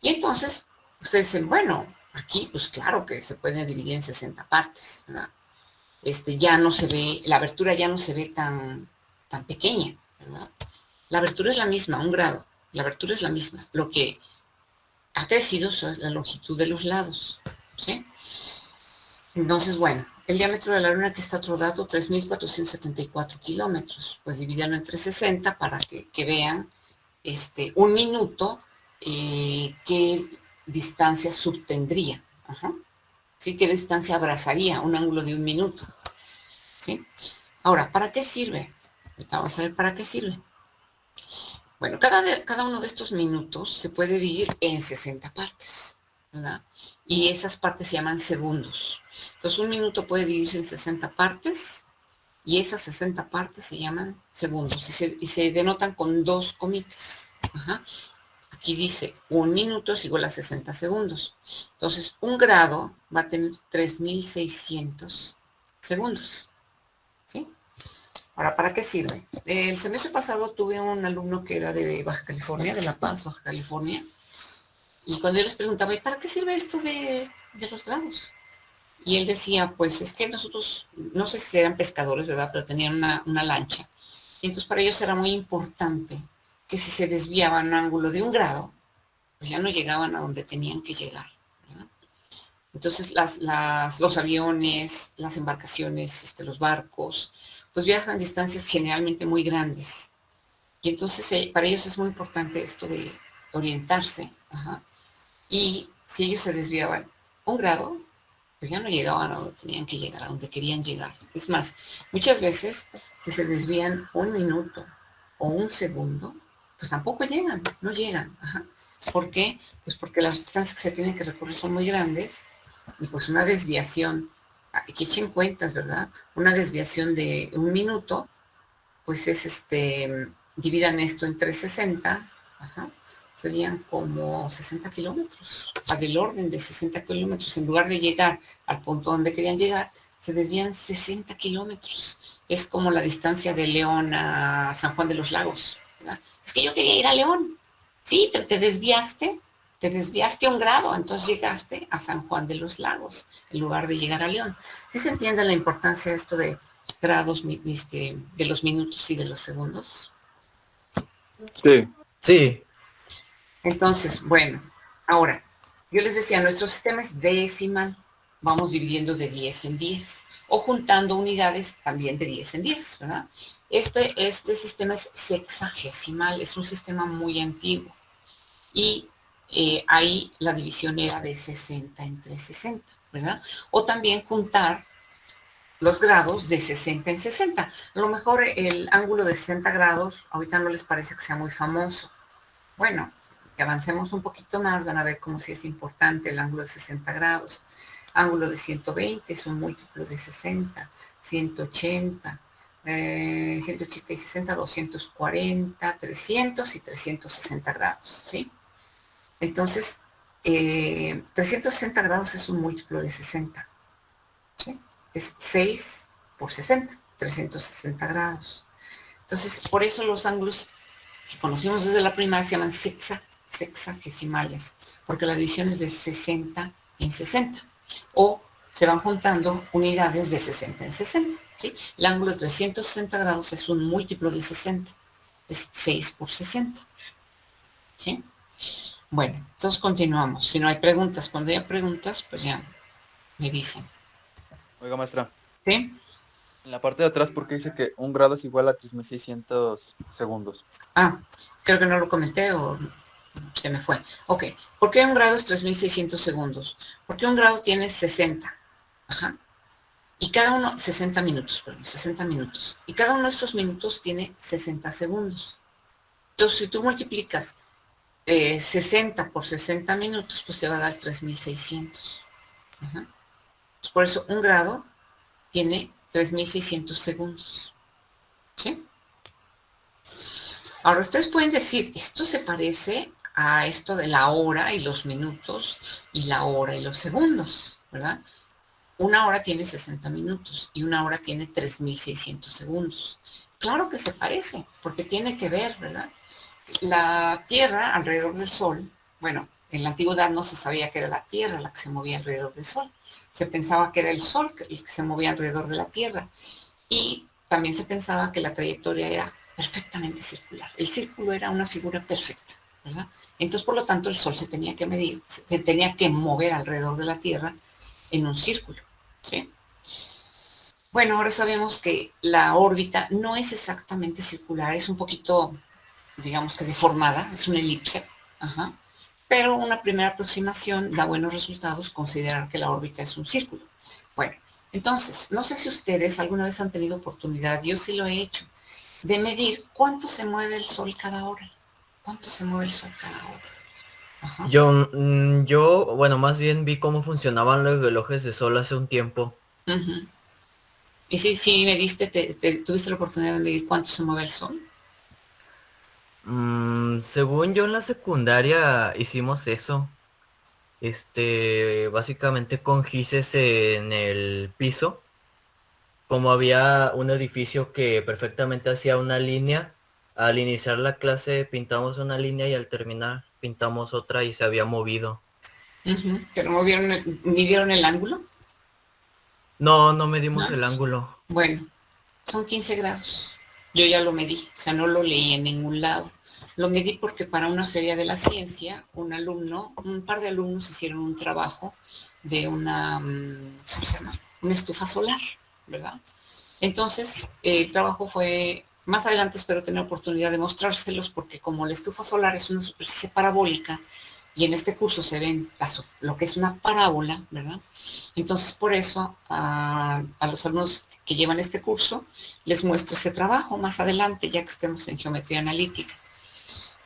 S1: Y entonces, ustedes dicen, bueno, aquí pues claro que se pueden dividir en 60 partes, ¿verdad? Ya no se ve, la abertura ya no se ve tan pequeña, ¿verdad? La abertura es la misma, 1 grado, la abertura es la misma. Lo que ha crecido es la longitud de los lados, ¿sí? Entonces, bueno, el diámetro de la luna que está a otro dato, 3.474 kilómetros. Pues divídanlo entre 60 para que vean un minuto, qué distancia subtendría. Ajá. ¿Sí? ¿Qué distancia abrazaría un ángulo de un minuto? ¿Sí? Ahora, ¿para qué sirve? Ahorita vamos a ver para qué sirve. Bueno, cada uno de estos minutos se puede dividir en 60 partes, ¿verdad? Y esas partes se llaman segundos. Entonces, un minuto puede dividirse en 60 partes y esas 60 partes se llaman segundos y se denotan con 2 comitas. Ajá. Aquí dice, un minuto es igual a 60 segundos. Entonces, un grado va a tener 3.600 segundos. ¿Sí? Ahora, ¿para qué sirve? El semestre pasado tuve un alumno que era de Baja California, de La Paz, Baja California, y cuando yo les preguntaba, ¿y para qué sirve esto de los grados? Y él decía, pues es que nosotros, no sé si eran pescadores, ¿verdad? Pero tenían una lancha. Y entonces para ellos era muy importante que si se desviaban un ángulo de un grado, pues ya no llegaban a donde tenían que llegar, ¿verdad? Entonces los aviones, las embarcaciones, los barcos, pues viajan distancias generalmente muy grandes. Y entonces para ellos es muy importante esto de orientarse. Ajá. Y si ellos se desviaban un grado, pues ya no llegaban a donde tenían que llegar, a donde querían llegar. Es más, muchas veces, si se desvían un minuto o un segundo, pues tampoco llegan, no llegan. Ajá. ¿Por qué? Pues porque las distancias que se tienen que recorrer son muy grandes y pues una desviación, que echen cuentas, ¿verdad? Una desviación de un minuto, pues es dividan esto entre 60, ajá, serían como 60 kilómetros, del orden de 60 kilómetros. En lugar de llegar al punto donde querían llegar, se desvían 60 kilómetros. Es como la distancia de León a San Juan de los Lagos, ¿verdad? Es que yo quería ir a León. Sí, pero te desviaste un grado, entonces llegaste a San Juan de los Lagos, en lugar de llegar a León. ¿Sí se entiende la importancia de esto de grados, de los minutos y de los segundos?
S3: Sí.
S5: Sí.
S1: Entonces, bueno, ahora, yo les decía, nuestro sistema es decimal. Vamos dividiendo de 10 en 10 o juntando unidades también de 10 en 10, ¿verdad? Este sistema es sexagesimal, es un sistema muy antiguo. Y ahí la división era de 60 entre 60, ¿verdad? O también juntar los grados de 60 en 60. A lo mejor el ángulo de 60 grados, ahorita no les parece que sea muy famoso. Bueno, que avancemos un poquito más, van a ver cómo sí es importante el ángulo de 60 grados. Ángulo de 120 es un múltiplo de 60, 180, 180 y 60, 240, 300 y 360 grados, ¿sí? Entonces, 360 grados es un múltiplo de 60, ¿sí? Es 6 por 60, 360 grados. Entonces, por eso los ángulos que conocimos desde la primaria se llaman sexagesimales, porque la división es de 60 en 60, o se van juntando unidades de 60 en 60, ¿sí? El ángulo de 360 grados es un múltiplo de 60, es 6 por 60, ¿sí? Bueno, entonces continuamos. Si no hay preguntas, cuando haya preguntas, pues ya me dicen.
S3: Oiga, maestra.
S1: ¿Sí?
S3: En la parte de atrás, ¿por qué dice que un grado es igual a 3.600 segundos?
S1: Ah, creo que no lo comenté o se me fue. Ok, ¿por qué un grado es 3.600 segundos? Porque un grado tiene 60. Ajá. Y cada uno, 60 minutos, perdón, 60 minutos. Y cada uno de estos minutos tiene 60 segundos. Entonces, si tú multiplicas 60 por 60 minutos, pues te va a dar 3.600. Ajá. Pues por eso un grado tiene 3.600 segundos. ¿Sí? Ahora, ustedes pueden decir, esto se parece a esto de la hora y los minutos y la hora y los segundos, ¿verdad? Una hora tiene 60 minutos y una hora tiene 3.600 segundos. Claro que se parece, porque tiene que ver, ¿verdad? La Tierra alrededor del Sol, bueno, en la antigüedad no se sabía que era la Tierra la que se movía alrededor del Sol. Se pensaba que era el Sol el que se movía alrededor de la Tierra. Y también se pensaba que la trayectoria era perfectamente circular. El círculo era una figura perfecta, ¿verdad? Entonces, por lo tanto, el Sol se tenía que medir, se tenía que mover alrededor de la Tierra en un círculo, ¿sí? Bueno, ahora sabemos que la órbita no es exactamente circular, es un poquito, digamos que deformada, es una elipse, ajá, pero una primera aproximación da buenos resultados considerar que la órbita es un círculo. Bueno, entonces, no sé si ustedes alguna vez han tenido oportunidad, yo sí lo he hecho, de medir cuánto se mueve el Sol cada hora. ¿Cuánto se mueve el Sol cada hora? Ajá.
S7: Yo, bueno, más bien vi cómo funcionaban los relojes de sol hace un tiempo.
S1: Ujú. Y sí, me diste, tuviste la oportunidad de medir cuánto se mueve el Sol.
S7: Según yo en la secundaria hicimos eso. Básicamente con gises en el piso. Como había un edificio que perfectamente hacía una línea, al iniciar la clase pintamos una línea y al terminar pintamos otra y se había movido.
S1: Ujú. ¿Pero midieron el ángulo?
S7: No medimos
S1: ¿No?
S7: el ángulo.
S1: Bueno, son 15 grados. Yo ya lo medí, o sea, no lo leí en ningún lado. Lo medí porque para una feria de la ciencia, un par de alumnos hicieron un trabajo de una, ¿cómo se llama? Una estufa solar, ¿verdad? Entonces, el trabajo fue, más adelante espero tener oportunidad de mostrárselos porque como la estufa solar es una superficie parabólica y en este curso se ven lo que es una parábola, ¿verdad? Entonces, por eso a los alumnos que llevan este curso les muestro ese trabajo más adelante, ya que estemos en geometría analítica.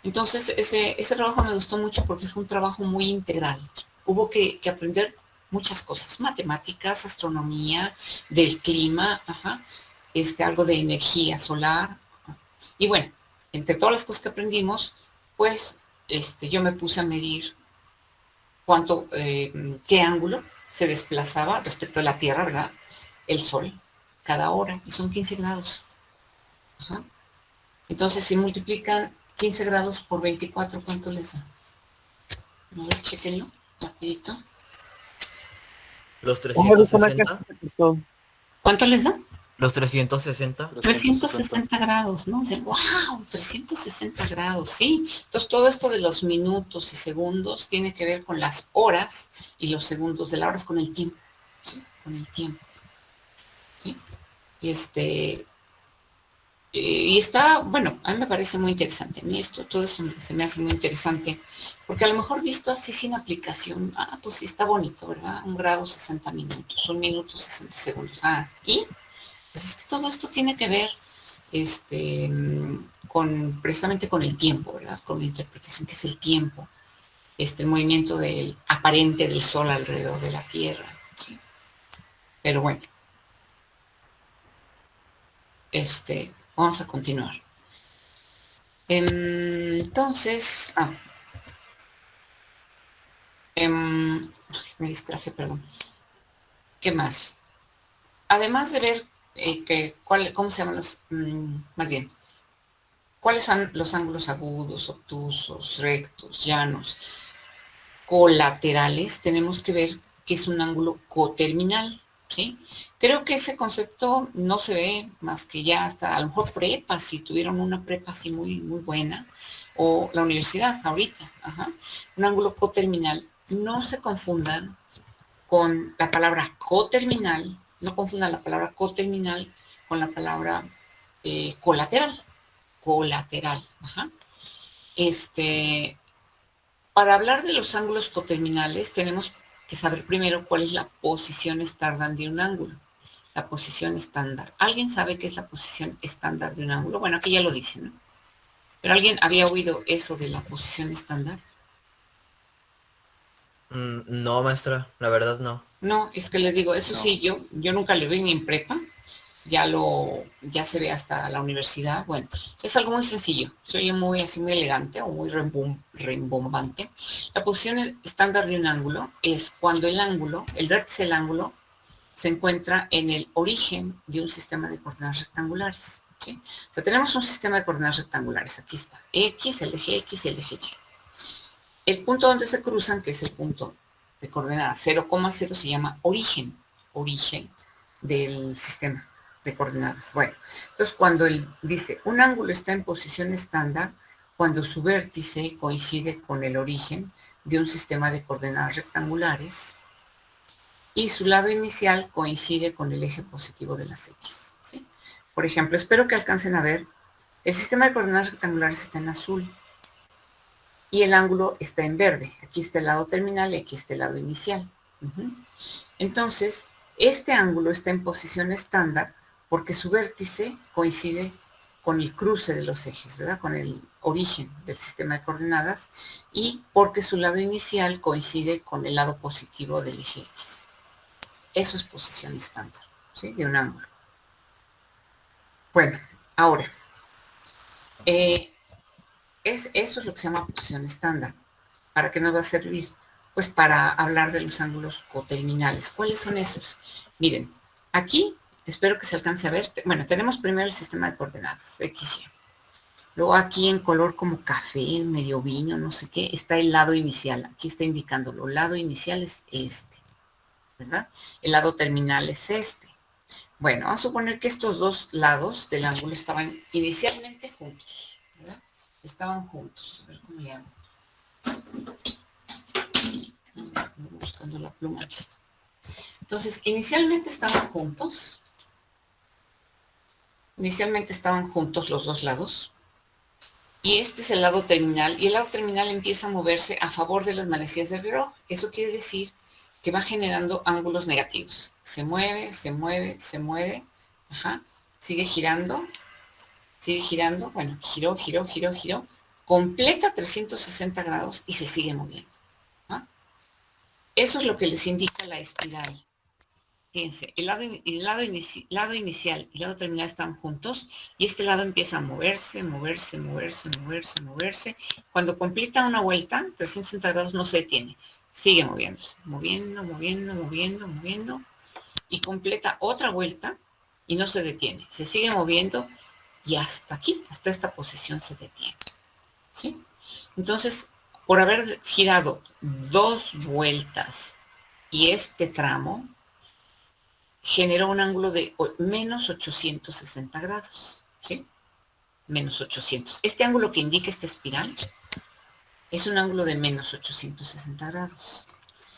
S1: Entonces, ese trabajo me gustó mucho porque fue un trabajo muy integral. Hubo que aprender muchas cosas, matemáticas, astronomía, del clima, ajá, algo de energía solar. Y bueno, entre todas las cosas que aprendimos, pues yo me puse a medir qué ángulo se desplazaba respecto a la Tierra, ¿verdad? El Sol, cada hora, y son 15 grados. Ajá. Entonces, si multiplican 15 grados por 24, ¿cuánto les da? A ver, chequenlo, rapidito.
S7: Los
S4: ¿Cómo dijo una
S7: 360.
S4: que
S1: ¿Cuánto les da?
S7: Los 360.
S1: 360 grados, ¿no? ¡Wow! 360 grados, sí. Entonces, todo esto de los minutos y segundos tiene que ver con las horas y los segundos de la hora es con el tiempo, ¿sí? Con el tiempo, ¿sí? Y está, bueno, a mí me parece muy interesante. A mí todo eso se me hace muy interesante, porque a lo mejor visto así sin aplicación, pues sí está bonito, ¿verdad? 1 grado 60 minutos, 1 minuto 60 segundos. Y pues es que todo esto tiene que ver precisamente con el tiempo, ¿verdad? Con la interpretación que es el tiempo, el movimiento aparente del Sol alrededor de la Tierra, ¿sí? Pero bueno, vamos a continuar. Entonces, me distraje, perdón. ¿Qué más? Además de ver cómo se llaman más bien, cuáles son los ángulos agudos, obtusos, rectos, llanos, colaterales, tenemos que ver qué es un ángulo coterminal, ¿sí? Creo que ese concepto no se ve más que ya hasta a lo mejor prepa, si tuvieron una prepa así muy, muy buena, o la universidad ahorita, ajá. Un ángulo coterminal, no se confundan con la palabra coterminal, no confundan la palabra coterminal con la palabra colateral, ajá. Para hablar de los ángulos coterminales tenemos que saber primero cuál es la posición estándar de un ángulo. La posición estándar. ¿Alguien sabe qué es la posición estándar de un ángulo? Bueno, aquí ya lo dice, ¿no? ¿Pero alguien había oído eso de la posición estándar?
S7: No, maestra, la verdad no.
S1: No, es que les digo, eso
S3: No.
S1: sí, yo nunca lo vi ni en prepa, ya se ve hasta la universidad. Bueno, es algo muy sencillo, se oye muy así muy elegante o muy rimbombante. La posición estándar de un ángulo es cuando el vértice del ángulo se encuentra en el origen de un sistema de coordenadas rectangulares, ¿sí? O sea, tenemos un sistema de coordenadas rectangulares, aquí está, X, el eje X y el eje Y. El punto donde se cruzan, que es el punto de coordenada 0,0, se llama origen del sistema de coordenadas. Bueno, entonces cuando él dice un ángulo está en posición estándar, cuando su vértice coincide con el origen de un sistema de coordenadas rectangulares y su lado inicial coincide con el eje positivo de las X, ¿sí? Por ejemplo, espero que alcancen a ver, el sistema de coordenadas rectangulares está en azul y el ángulo está en verde. Aquí está el lado terminal y aquí está el lado inicial. Entonces, este ángulo está en posición estándar porque su vértice coincide con el cruce de los ejes, ¿verdad? Con el origen del sistema de coordenadas y porque su lado inicial coincide con el lado positivo del eje X. Eso es posición estándar, ¿sí? De un ángulo. Bueno, ahora, eso es lo que se llama posición estándar. ¿Para qué nos va a servir? Pues para hablar de los ángulos coterminales. ¿Cuáles son esos? Miren, aquí, espero que se alcance a ver. Bueno, tenemos primero el sistema de coordenadas, X, Y. Luego aquí en color como café, medio vino, no sé qué, está el lado inicial. Aquí está indicándolo. El lado inicial es este, ¿verdad? El lado terminal es este. Bueno, vamos a suponer que estos dos lados del ángulo estaban inicialmente juntos, ¿verdad? Estaban juntos. A ver cómo le hago. Buscando la pluma, aquí está. Entonces, inicialmente estaban juntos. Inicialmente estaban juntos los dos lados. Y este es el lado terminal. Y el lado terminal empieza a moverse a favor de las manecillas del reloj. Eso quiere decir que va generando ángulos negativos. Se mueve, se mueve, se mueve. Ajá. Sigue girando. Sigue girando. Bueno, giró, giró, giró, giró. Completa 360 grados y se sigue moviendo. ¿Ah? Eso es lo que les indica la espiral. Fíjense, el lado inicial y el lado terminal están juntos y este lado empieza a moverse, moverse, moverse, moverse, moverse. Cuando completa una vuelta, 360 grados, no se detiene. Sigue moviéndose, moviendo, moviendo, moviendo, moviendo. Y completa otra vuelta y no se detiene. Se sigue moviendo y hasta aquí, hasta esta posición se detiene. ¿Sí? Entonces, por haber girado 2 vueltas y este tramo, generó un ángulo de menos 860 grados, ¿sí? Menos 800. Este ángulo que indica esta espiral es un ángulo de menos 860 grados.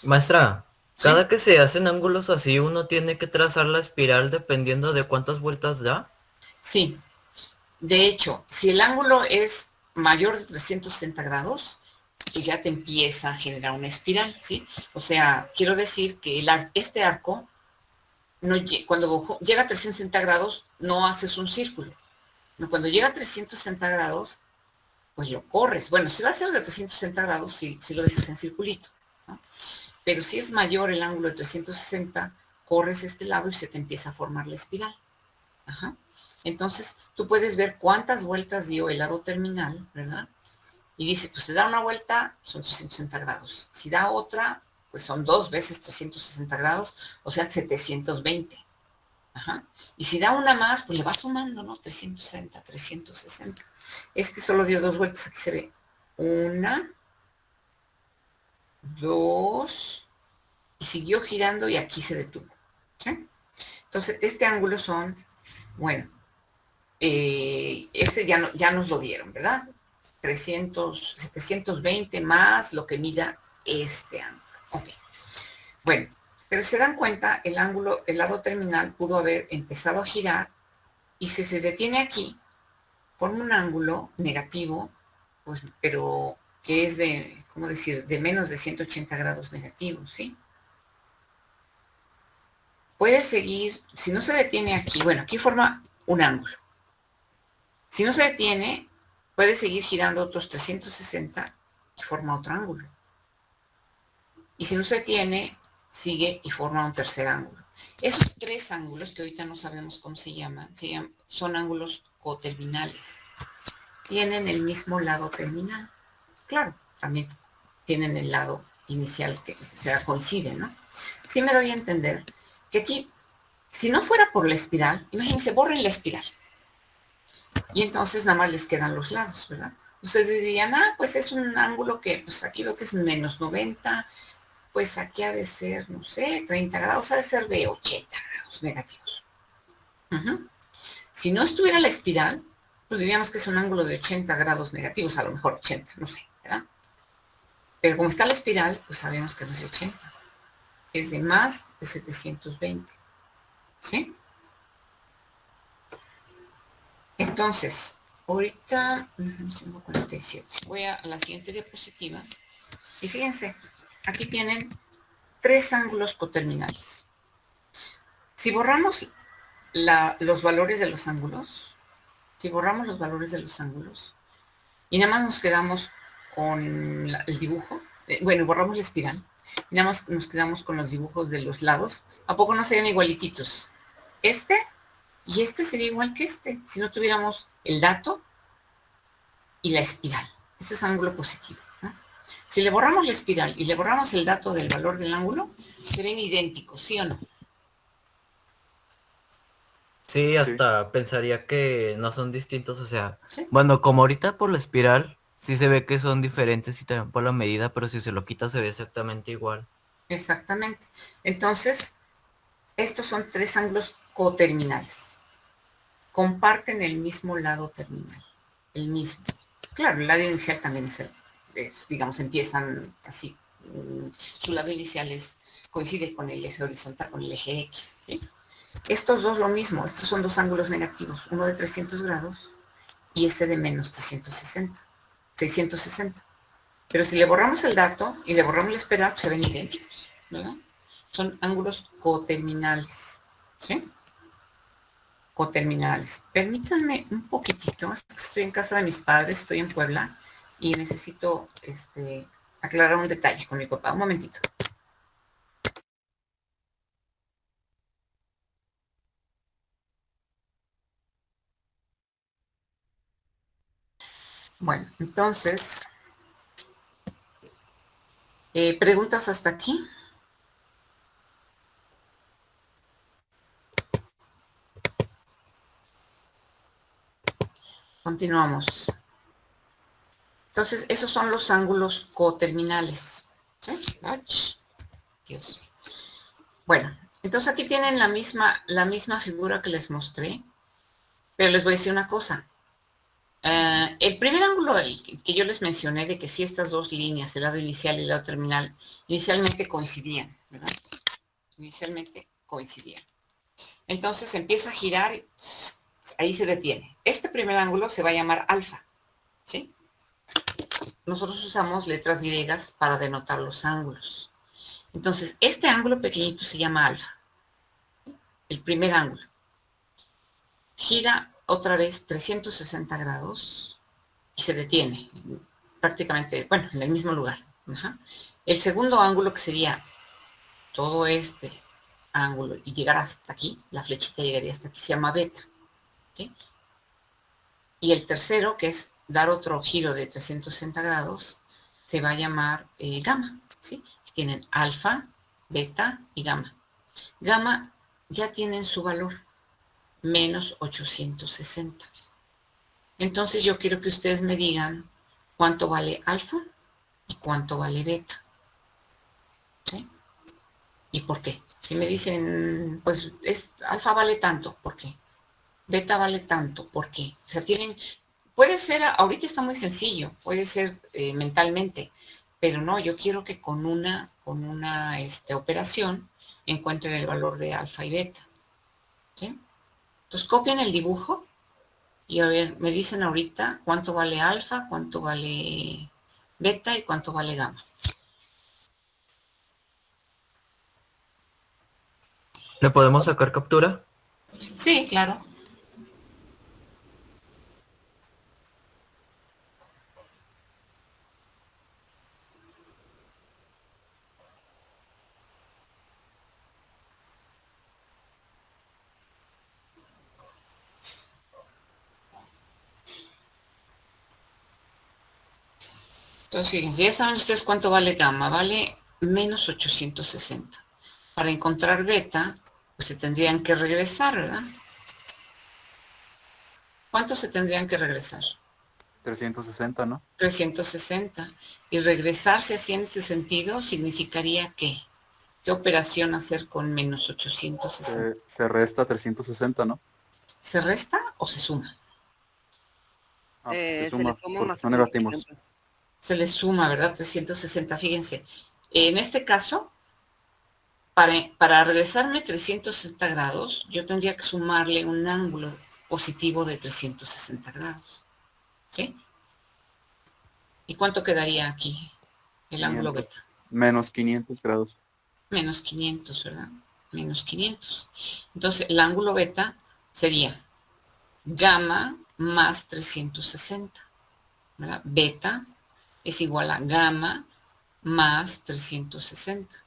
S7: Maestra,
S1: ¿Sí?
S7: cada que se hacen ángulos así, uno tiene que trazar la espiral dependiendo de cuántas vueltas da.
S1: Sí. De hecho, si el ángulo es mayor de 360 grados, pues ya te empieza a generar una espiral, ¿sí? O sea, quiero decir que este arco, no, cuando llega a 360 grados, no haces un círculo. Cuando llega a 360 grados, pues lo corres. Bueno, si va a ser de 360 grados, sí lo dejas en circulito, ¿no? Pero si es mayor el ángulo de 360, corres este lado y se te empieza a formar la espiral. Ajá. Entonces, tú puedes ver cuántas vueltas dio el lado terminal, ¿verdad? Y dice, pues si da una vuelta, son 360 grados. Si da otra, pues son 2 veces 360 grados, o sea, 720. Ajá. Y si da una más, pues le va sumando, ¿no? 360, 360. Este solo dio 2 vueltas, aquí se ve. 1, 2, y siguió girando y aquí se detuvo. ¿Sí? Entonces, este ángulo son, bueno, este ya nos lo dieron, ¿verdad? 720 más lo que mida este ángulo. Ok. Bueno, pero se dan cuenta, el lado terminal pudo haber empezado a girar y si se detiene aquí, forma un ángulo negativo, pues, pero que es de, ¿cómo decir?, de menos de 180 grados negativos, ¿sí? Puede seguir, si no se detiene aquí, bueno, aquí forma un ángulo. Si no se detiene, puede seguir girando otros 360 y forma otro ángulo. Y si no se detiene, sigue y forma un tercer ángulo. Esos 3 ángulos, que ahorita no sabemos cómo se llaman, son ángulos coterminales. Tienen el mismo lado terminal. Claro, también tienen el lado inicial que coincide, ¿no? Sí me doy a entender que aquí, si no fuera por la espiral, imagínense, borren la espiral. Y entonces nada más les quedan los lados, ¿verdad? Ustedes dirían, pues es un ángulo que, pues aquí veo que es menos 90, pues aquí ha de ser, no sé, 30 grados, ha de ser de 80 grados negativos. Si no estuviera la espiral, pues diríamos que es un ángulo de 80 grados negativos, a lo mejor 80, no sé, ¿verdad? Pero como está la espiral, pues sabemos que no es de 80. es de más de 720. ¿Sí? Entonces, ahorita, 547, voy a la siguiente diapositiva. Y fíjense, aquí tienen 3 ángulos coterminales. Si borramos los valores de los ángulos, y nada más nos quedamos con el dibujo, bueno, borramos la espiral, y nada más nos quedamos con los dibujos de los lados, ¿a poco no serían igualititos? Este y este sería igual que este, si no tuviéramos el dato y la espiral. Ese es ángulo positivo, ¿no? Si le borramos la espiral y le borramos el dato del valor del ángulo, se ven idénticos, ¿sí o no?
S7: Sí, hasta pensaría que no son distintos, o sea,
S1: ¿Sí?
S7: bueno, como ahorita por la espiral, sí se ve que son diferentes y también por la medida, pero si se lo quita se ve exactamente igual.
S1: Exactamente. Entonces, estos son 3 ángulos coterminales. Comparten el mismo lado terminal, el mismo. Claro, el lado inicial también digamos, empiezan así. Su lado inicial coincide con el eje horizontal, con el eje X, ¿sí? Estos dos lo mismo, estos son 2 ángulos negativos, uno de 300 grados y este de menos 660. Pero si le borramos el dato y le borramos la espiral, pues se ven idénticos, ¿verdad? Son ángulos coterminales, ¿sí? Coterminales. Permítanme un poquitito, es que estoy en casa de mis padres, estoy en Puebla y necesito aclarar un detalle con mi papá. Un momentito. Bueno, entonces, ¿preguntas hasta aquí? Continuamos. Entonces, esos son los ángulos coterminales. ¿Sí? ¡Ach! Dios. Bueno, entonces aquí tienen la misma figura que les mostré, pero les voy a decir una cosa. El primer ángulo que yo les mencioné de que si estas 2 líneas, el lado inicial y el lado terminal, inicialmente coincidían, ¿verdad? Inicialmente coincidían. Entonces empieza a girar, y ahí se detiene. Este primer ángulo se va a llamar alfa, ¿sí? Nosotros usamos letras griegas para denotar los ángulos. Entonces, este ángulo pequeñito se llama alfa, el primer ángulo. Gira otra vez 360 grados y se detiene prácticamente, bueno, en el mismo lugar. Ajá. El segundo ángulo, que sería todo este ángulo y llegar hasta aquí, la flechita llegaría hasta aquí, se llama beta, ¿sí? Y el tercero, que es dar otro giro de 360 grados, se va a llamar gamma, ¿sí? Tienen alfa, beta y gamma. Gamma ya tienen su valor, menos 860. Entonces yo quiero que ustedes me digan cuánto vale alfa y cuánto vale beta, ¿sí? ¿Y por qué? Si me dicen, pues alfa vale tanto, ¿por qué? Beta vale tanto, ¿por qué? O sea, puede ser, ahorita está muy sencillo, puede ser mentalmente, pero no, yo quiero que con una operación encuentren el valor de alfa y beta, ¿sí? Entonces copian el dibujo y a ver, me dicen ahorita cuánto vale alfa, cuánto vale beta y cuánto vale gamma.
S7: ¿Le podemos sacar captura?
S1: Sí, claro. Entonces, fíjense, ya saben ustedes cuánto vale gamma, vale menos 860. Para encontrar beta, pues se tendrían que regresar, ¿verdad? ¿Cuánto se tendrían que regresar?
S3: 360, ¿no?
S1: 360. Y regresarse así en este sentido significaría ¿qué? ¿Qué operación hacer con menos 860?
S3: Se resta 360, ¿no?
S1: ¿Se resta o se suma?
S3: Ah,
S4: Se
S3: se suma,
S4: le suma
S3: porque
S4: más
S3: son negativos.
S4: 360.
S1: Se le suma, ¿verdad? 360. Fíjense, en este caso, Para regresarme 360 grados, yo tendría que sumarle un ángulo positivo de 360 grados. ¿Sí? ¿Y cuánto quedaría aquí? El ángulo
S3: 500.
S1: beta.
S3: Menos 500 grados.
S1: Menos 500, ¿verdad? Menos 500. Entonces, el ángulo beta sería gamma más 360, ¿verdad? Beta es igual a gamma más 360.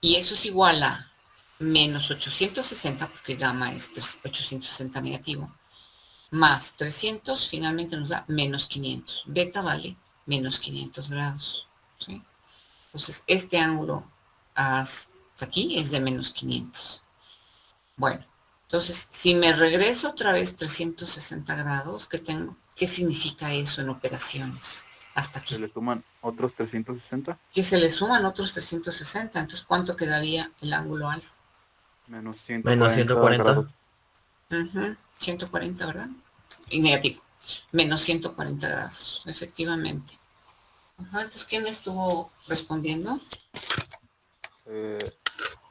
S1: Y eso es igual a menos 860, porque gamma es 860 negativo, más 300, finalmente nos da menos 500. Beta vale menos 500 grados. ¿Sí? Entonces, este ángulo hasta aquí es de menos 500. Bueno, entonces, si me regreso otra vez 360 grados, ¿qué tengo? ¿Qué significa eso en operaciones? Hasta aquí.
S3: Se le suman otros 360.
S1: Que se le suman otros 360. Entonces, ¿cuánto quedaría el ángulo alfa?
S3: Menos
S5: Menos
S3: 140
S5: 140.
S3: grados.
S1: 140, ¿verdad? Y negativo. Menos 140 grados, efectivamente. Ajá, entonces, ¿quién me estuvo respondiendo?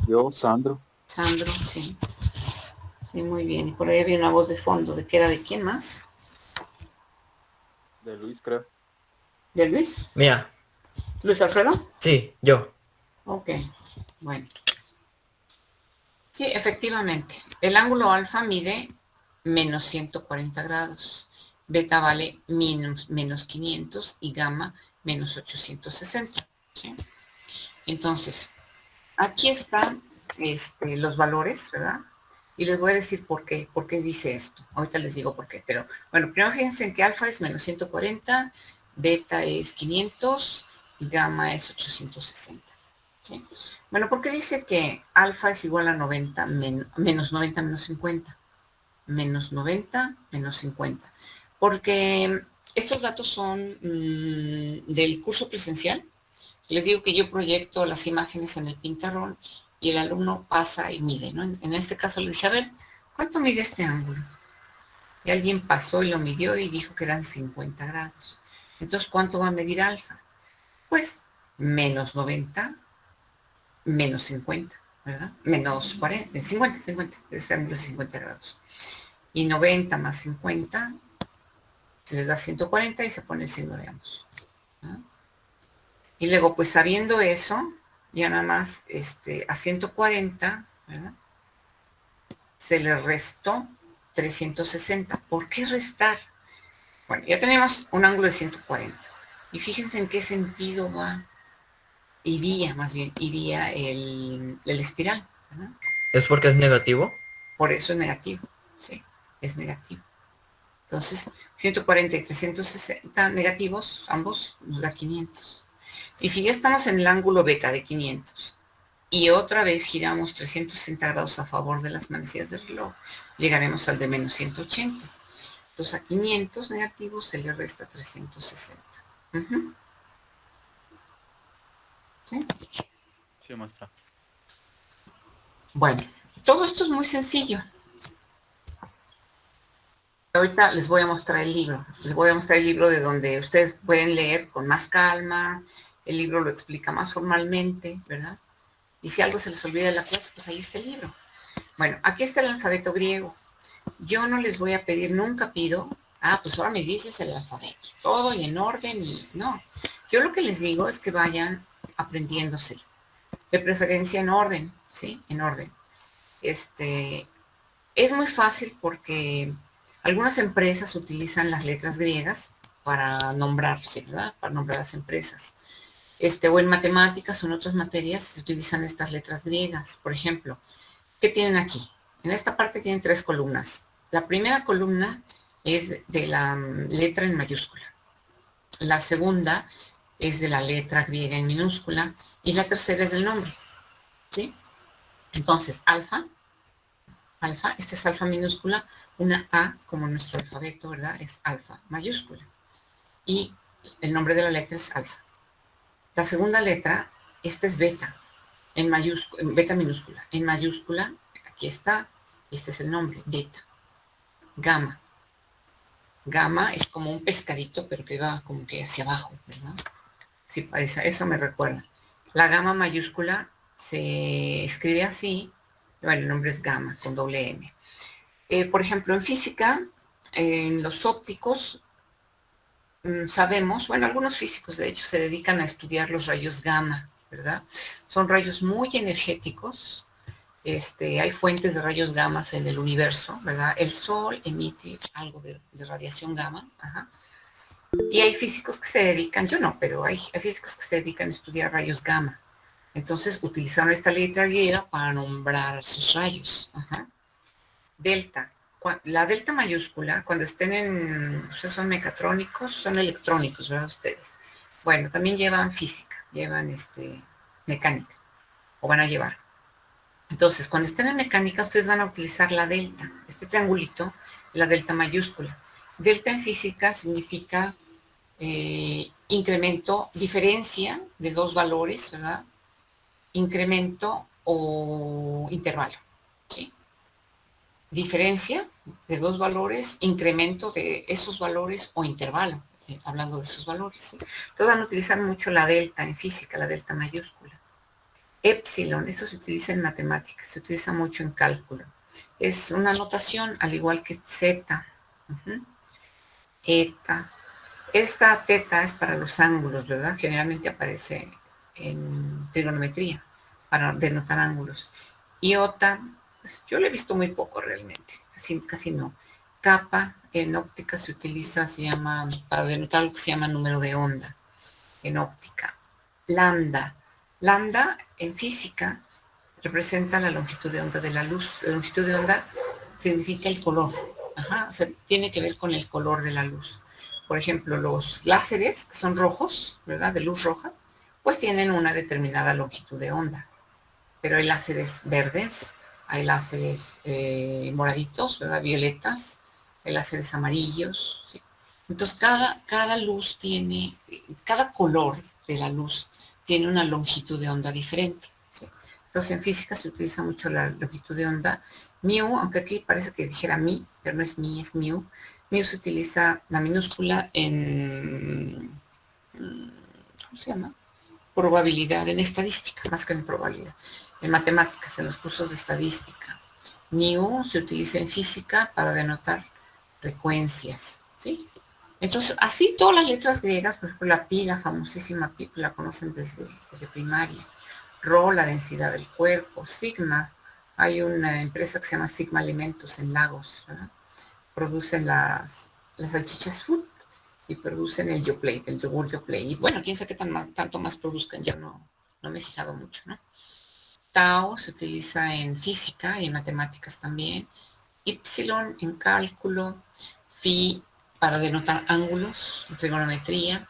S3: Yo, Sandro.
S1: Sandro, sí. Sí, muy bien. Y por ahí había una voz de fondo. ¿De qué era? ¿De quién más?
S3: De Luis, creo.
S1: ¿De Luis?
S7: Mía.
S1: ¿Luis Alfredo?
S7: Sí, yo.
S1: Ok, bueno. Sí, efectivamente. El ángulo alfa mide menos 140 grados. Beta vale menos 500 y gamma menos 860. ¿Sí? Entonces, aquí están los valores, ¿verdad? Y les voy a decir por qué dice esto. Ahorita les digo por qué, pero bueno, primero fíjense en que alfa es menos 140, beta es 500 y gamma es 860. ¿Sí? Bueno, ¿por qué dice que alfa es igual a 90 menos 90 menos 50? Menos 90 menos 50. Porque estos datos son del curso presencial. Les digo que yo proyecto las imágenes en el pintarrón y el alumno pasa y mide, ¿no? En este caso le dije, a ver, ¿cuánto mide este ángulo? Y alguien pasó y lo midió y dijo que eran 50 grados. Entonces, ¿cuánto va a medir alfa? Pues menos 90 menos 50, ¿verdad? Menos 40, 50, este ángulo es 50 grados. Y 90 más 50, se les da 140 y se pone el signo de ambos. ¿No? Y luego, pues sabiendo eso, ya nada más a 140, ¿verdad? Se le restó 360. ¿Por qué restar? Bueno, ya tenemos un ángulo de 140. Y fíjense en qué sentido iría el espiral, ¿verdad?
S7: ¿Es porque es negativo?
S1: Por eso es negativo, sí, es negativo. Entonces, 140 y 360 negativos, ambos nos da 500. Y si ya estamos en el ángulo beta de 500 y otra vez giramos 360 grados a favor de las manecillas del reloj, llegaremos al de menos 180. Entonces a 500 negativos se le resta 360. ¿Sí?
S3: Sí, maestra.
S1: Bueno, todo esto es muy sencillo. Ahorita les voy a mostrar el libro. Les voy a mostrar el libro de donde ustedes pueden leer con más calma. El libro lo explica más formalmente, ¿verdad? Y si algo se les olvida de la clase, pues ahí está el libro. Bueno, aquí está el alfabeto griego. Yo no les voy a pedir, nunca pido, pues ahora me dices el alfabeto, todo y en orden y no. Yo lo que les digo es que vayan aprendiéndoselo. De preferencia en orden, ¿sí? En orden. Es muy fácil porque algunas empresas utilizan las letras griegas para nombrarse, ¿verdad? Para nombrar las empresas. O en matemáticas o en otras materias se utilizan estas letras griegas. Por ejemplo, ¿qué tienen aquí? En esta parte tienen 3 columnas. La primera columna es de la letra en mayúscula. La segunda es de la letra griega en minúscula. Y la tercera es del nombre. ¿Sí? Entonces, alfa, este es alfa minúscula. Una A, como nuestro alfabeto, ¿verdad? Es alfa mayúscula. Y el nombre de la letra es alfa. La segunda letra, esta es beta, en mayúscula, beta minúscula. En mayúscula, aquí está, este es el nombre, beta. Gamma. Gamma es como un pescadito, pero que va como que hacia abajo, ¿verdad? Sí, parece, eso me recuerda. La gamma mayúscula se escribe así. Bueno, el nombre es gamma, con doble M. Por ejemplo, en física, en los ópticos, sabemos, bueno, algunos físicos de hecho se dedican a estudiar los rayos gamma, ¿verdad? Son rayos muy energéticos. Hay fuentes de rayos gamma en el universo, ¿verdad? El Sol emite algo de radiación gamma, ajá. Y hay físicos que se dedican, yo no, pero hay físicos que se dedican a estudiar rayos gamma. Entonces utilizaron esta letra griega para nombrar sus rayos. Ajá. Delta. La delta mayúscula, cuando estén ustedes son mecatrónicos, son electrónicos, ¿verdad? Ustedes. Bueno, también llevan física, llevan mecánica, o van a llevar. Entonces, cuando estén en mecánica, ustedes van a utilizar la delta, este triangulito, la delta mayúscula. Delta en física significa incremento, diferencia de dos valores, ¿verdad? Incremento o intervalo, ¿sí? Diferencia de dos valores, incremento de esos valores o intervalo, hablando de esos valores, ¿sí? Entonces van a utilizar mucho la delta en física, la delta mayúscula. Épsilon, eso se utiliza en matemáticas, se utiliza mucho en cálculo. Es una notación al igual que zeta. Eta. Esta teta es para los ángulos, ¿verdad? Generalmente aparece en trigonometría para denotar ángulos. Iota, pues yo lo he visto muy poco realmente, casi no. Kappa en óptica se utiliza, se llama, para denotar lo que se llama número de onda en óptica. Lambda. Lambda en física representa la longitud de onda de la luz. La longitud de onda significa el color. Ajá, o sea, tiene que ver con el color de la luz. Por ejemplo, los láseres, que son rojos, ¿verdad? De luz roja, pues tienen una determinada longitud de onda. Pero hay láseres verdes, hay láseres moraditos, ¿verdad? Violetas, hay láseres amarillos, ¿sí? Entonces, cada luz tiene, cada color de la luz tiene una longitud de onda diferente, ¿sí? Entonces, en física se utiliza mucho la longitud de onda. Mu, aunque aquí parece que dijera mi, pero no es mi, es mu. Mu se utiliza la minúscula en, ¿cómo se llama? Probabilidad, en estadística, más que en probabilidad. En matemáticas, en los cursos de estadística. Mu se utiliza en física para denotar frecuencias, ¿sí? Entonces, así todas las letras griegas, por ejemplo, la pi, la famosísima pi, la conocen desde primaria. Rho, la densidad del cuerpo. Sigma, hay una empresa que se llama Sigma Alimentos en Lagos, ¿verdad? Producen las salchichas Food y producen el Yoplait, el yogur Yoplait. Y bueno, quién sabe qué tanto más produzcan, ya no me he fijado mucho, ¿no? Tau se utiliza en física y en matemáticas también. Ipsilon en cálculo. Phi para denotar ángulos en trigonometría.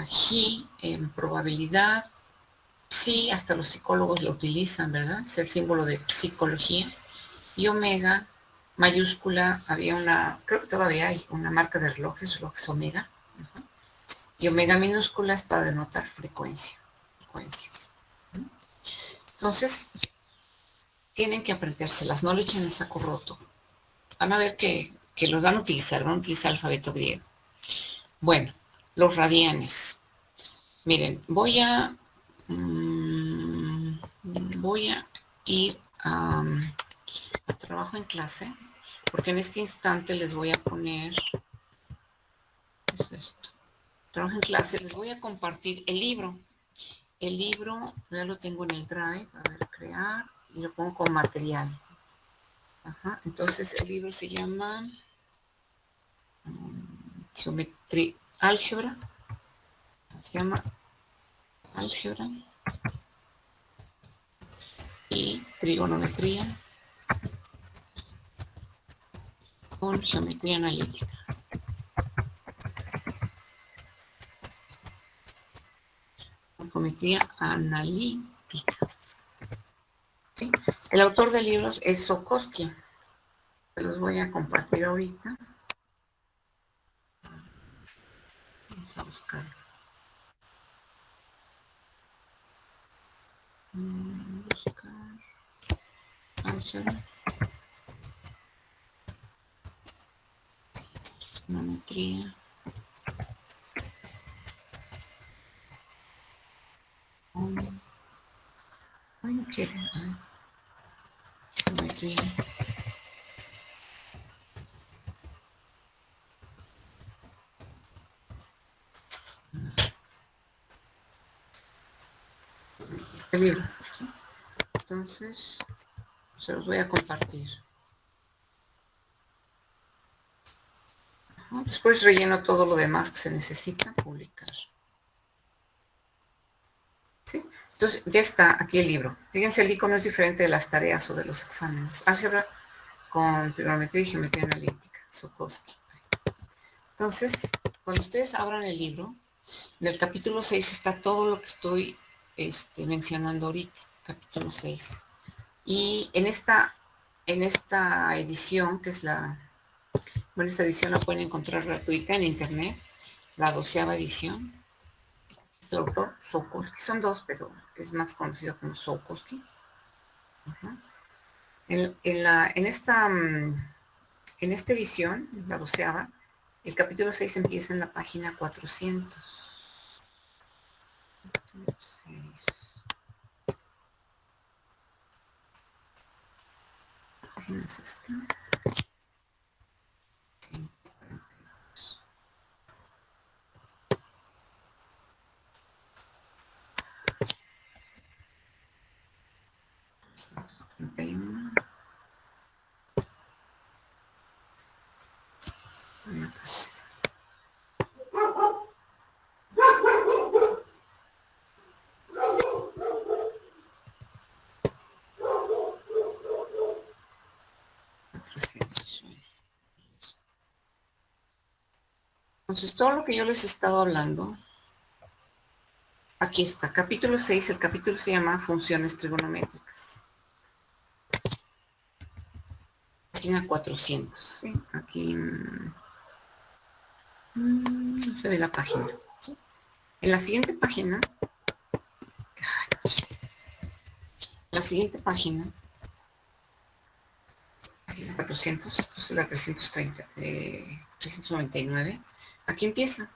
S1: Gi en probabilidad. Psi, hasta los psicólogos lo utilizan, ¿verdad? Es el símbolo de psicología. Y omega, mayúscula, había creo que todavía hay una marca de relojes omega. Y omega minúscula es para denotar frecuencias. Entonces, tienen que aprendérselas, no le echen el saco roto. Van a ver que los van a utilizar el alfabeto griego. Bueno, los radianes. Miren, voy a ir a trabajo en clase, porque en este instante les voy a poner, ¿qué es esto? Trabajo en clase, les voy a compartir el libro. El libro ya lo tengo en el Drive, a ver, crear, y lo pongo como material. Ajá, entonces el libro se llama Geometría, Álgebra, se llama Álgebra y Trigonometría con Geometría Analítica. Geometría Analítica. ¿Sí? El autor del libro es Sokoski. Se los voy a compartir ahorita. Vamos a buscarlo. Buscar. Álgebra. Geometría. quiere. Geometría. Este libro. ¿Sí? Entonces, se los voy a compartir. Después relleno todo lo demás que se necesita publicar. ¿Sí? Entonces, ya está aquí el libro. Fíjense, el icono es diferente de las tareas o de los exámenes. Álgebra con trigonometría y geometría analítica. Sokowski. Entonces, cuando ustedes abran el libro, en el capítulo 6 está todo lo que estoy mencionando ahorita. Capítulo 6. Y en esta edición, que es bueno, esta edición la pueden encontrar gratuita en internet, la 12ª edición. Este autor, Sokowski, son dos, pero es más conocido como Sokowski. En esta edición, la 12ª, el capítulo 6 empieza en la página 400. Capítulo 6. ¿Qué página es esta? Bueno, pues. Entonces, todo lo que yo les he estado hablando, aquí está, capítulo 6, el capítulo se llama Funciones trigonométricas. Página 400, ¿sí? Aquí no se ve la página. ¿Sí? En la siguiente página, página 400, entonces la 399, aquí empieza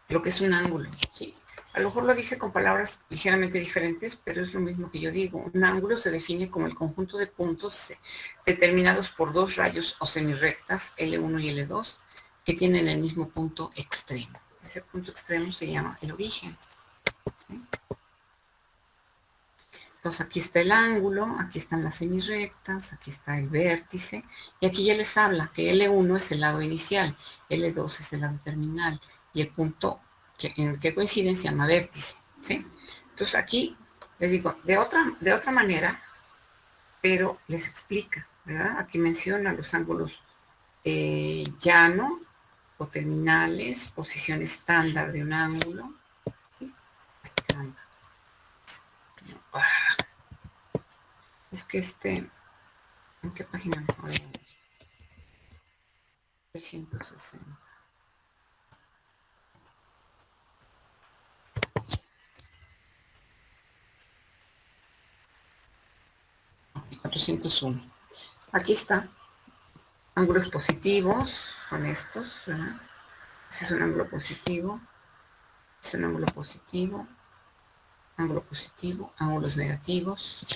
S1: lo que es un ángulo, ¿sí? A lo mejor lo dice con palabras ligeramente diferentes, pero es lo mismo que yo digo. Un ángulo se define como el conjunto de puntos determinados por dos rayos o semirrectas, L1 y L2, que tienen el mismo punto extremo. Ese punto extremo se llama el origen. ¿Sí? Entonces aquí está el ángulo, aquí están las semirrectas, aquí está el vértice, y aquí ya les habla que L1 es el lado inicial, L2 es el lado terminal, y el punto en el que coinciden se llama vértice, ¿sí? Entonces aquí les digo, de otra manera, pero les explica, ¿verdad? Aquí menciona los ángulos llano o terminales, posición estándar de un ángulo, ¿sí? Es que ¿en qué página me voy a ver? 360. Y 401. Aquí está. Ángulos positivos son estos, ¿verdad? Ese es un ángulo positivo. Es un ángulo positivo. Ángulo positivo, ángulos negativos.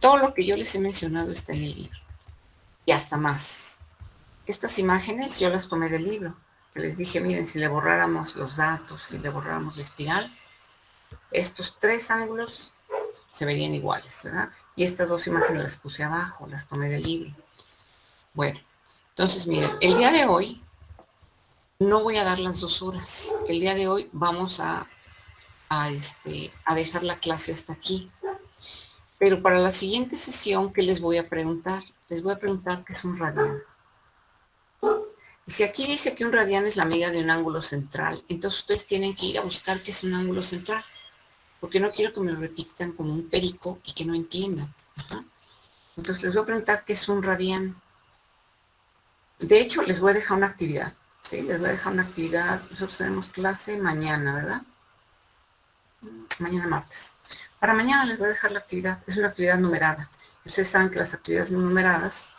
S1: Todo lo que yo les he mencionado está en el libro. Y hasta más. Estas imágenes yo las tomé del libro. Que les dije, miren, si le borráramos los datos, si le borráramos la espiral, estos tres ángulos se verían iguales, ¿verdad? Y estas dos imágenes las puse abajo, las tomé del libro. Bueno, entonces miren, el día de hoy no voy a dar las 2 horas. El día de hoy vamos a dejar la clase hasta aquí. Pero para la siguiente sesión, ¿qué les voy a preguntar? Les voy a preguntar qué es un radián. Y si aquí dice que un radián es la medida de un ángulo central, entonces ustedes tienen que ir a buscar qué es un ángulo central. Porque no quiero que me lo repitan como un perico y que no entiendan. Ajá. Entonces les voy a preguntar qué es un radián. De hecho, les voy a dejar una actividad. ¿Sí? Les voy a dejar una actividad. Nosotros tenemos clase mañana, ¿verdad? Mañana martes. Para mañana les voy a dejar la actividad. Es una actividad numerada. Ustedes saben que las actividades numeradas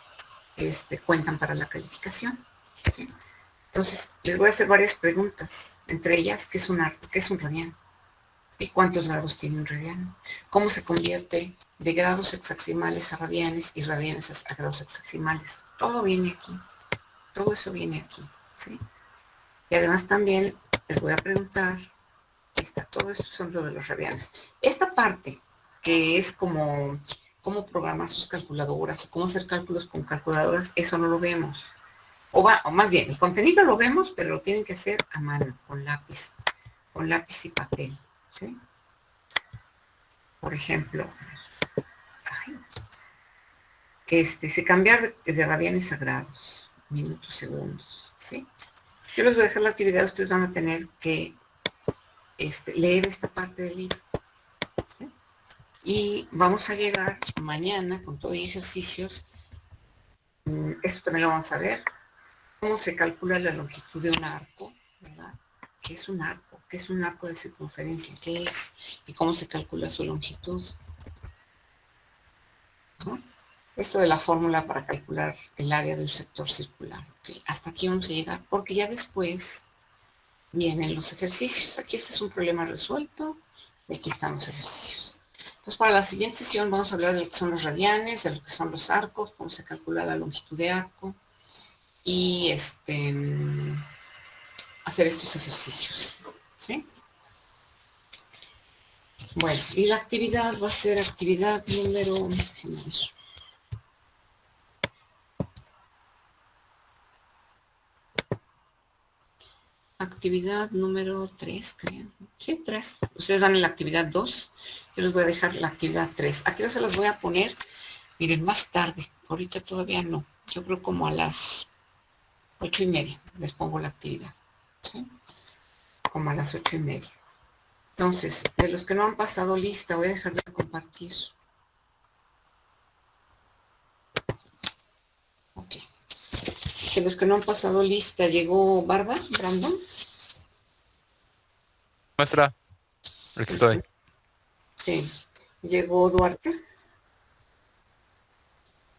S1: cuentan para la calificación. ¿Sí? Entonces, les voy a hacer varias preguntas. Entre ellas, ¿qué es un radián? ¿Y cuántos grados tiene un radián? ¿Cómo se convierte de grados hexaximales a radianes y radianes a grados hexaximales. Todo viene aquí. Todo eso viene aquí, ¿sí? Y además también les voy a preguntar, ahí está, todo esto son lo de los radianes. Esta parte, que es como cómo programar sus calculadoras, cómo hacer cálculos con calculadoras, eso no lo vemos. O más bien, el contenido lo vemos, pero lo tienen que hacer a mano, con lápiz y papel, ¿sí? Por ejemplo, si cambiar de radianes a grados, minutos, segundos, ¿sí? Yo les voy a dejar la actividad, ustedes van a tener que leer esta parte del libro, ¿sí? Y vamos a llegar mañana con todo y ejercicios. Esto también lo vamos a ver. Cómo se calcula la longitud de un arco, ¿verdad? ¿Qué es un arco? ¿Qué es un arco de circunferencia? ¿Qué es? ¿Y cómo se calcula su longitud? ¿No? Esto de la fórmula para calcular el área de un sector circular. ¿Okay? Hasta aquí vamos a llegar, porque ya después vienen los ejercicios. Aquí este es un problema resuelto y aquí están los ejercicios. Entonces, para la siguiente sesión vamos a hablar de lo que son los radianes, de lo que son los arcos, cómo se calcula la longitud de arco y hacer estos ejercicios, ¿sí? Bueno, y la actividad va a ser actividad número... Actividad número 3, creo. Sí, 3. Ustedes van en la actividad 2. Yo les voy a dejar la actividad 3. Aquí no se las voy a poner, miren, más tarde. Ahorita todavía no. Yo creo como a las 8:30 les pongo la actividad. ¿Sí? Como a las 8:30. Entonces, de los que no han pasado lista, voy a dejar de compartir. Ok. De los que no han pasado lista, llegó Brandon.
S3: Maestra, aquí estoy.
S1: Sí. Llegó Duarte.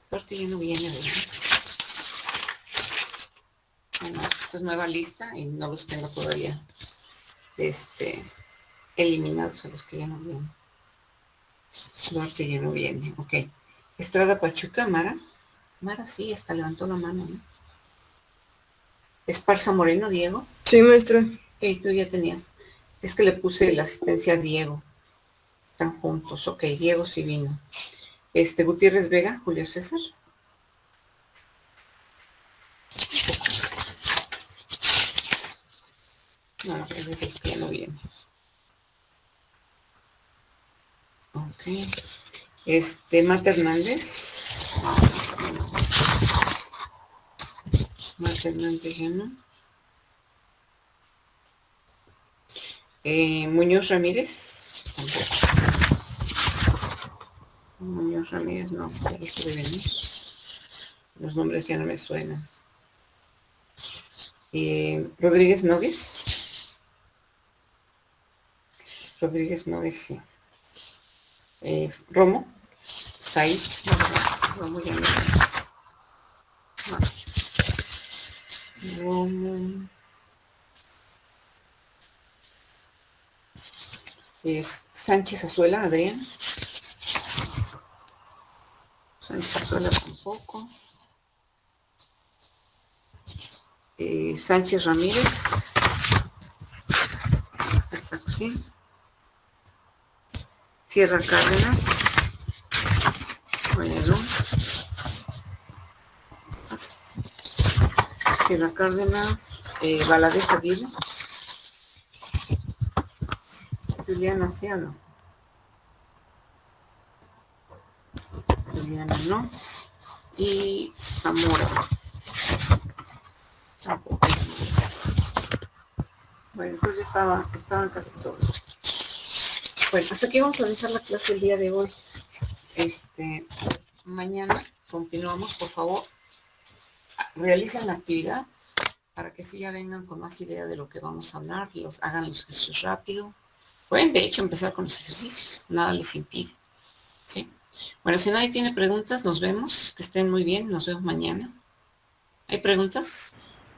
S1: Duarte ya no viene, ¿verdad? Bueno, esta es nueva lista y no los tengo todavía eliminados a los que ya no vienen. Duarte ya no viene, ok. Estrada Pachuca, Mara. Mara sí, hasta levantó la mano, ¿no? Esparza Moreno, Diego.
S2: Sí, maestra.
S1: Ok, tú ya tenías. Es que le puse la asistencia a Diego. Están juntos, ok, Diego sí vino. Gutiérrez Vega, Julio César. No, es que ya no viene. Ok. Mata Hernández. Mata Hernández ya no. Muñoz Ramírez. Tampoco. Muñoz Ramírez no, ya dejó de venir. Los nombres ya no me suenan. Rodríguez Nogues. Rodríguez Nogues, sí. Romo. Said. Romo ya no. Romo. Sánchez Azuela, Adrián. Sánchez Azuela tampoco. Sánchez Ramírez. Hasta aquí. Sierra Cárdenas. Bueno. Sierra Cárdenas. Valadez Aguirre. Juliana Ciano. Juliana no. Y Zamora. Tampoco. Bueno, pues ya estaban casi todos. Bueno, hasta aquí vamos a dejar la clase el día de hoy. Mañana continuamos, por favor. Realicen la actividad para que sí ya vengan con más idea de lo que vamos a hablar, hagan los ejercicios rápido. Pueden, de hecho, empezar con los ejercicios. Nada les impide. ¿Sí? Bueno, si nadie tiene preguntas, nos vemos. Que estén muy bien. Nos vemos mañana. ¿Hay preguntas?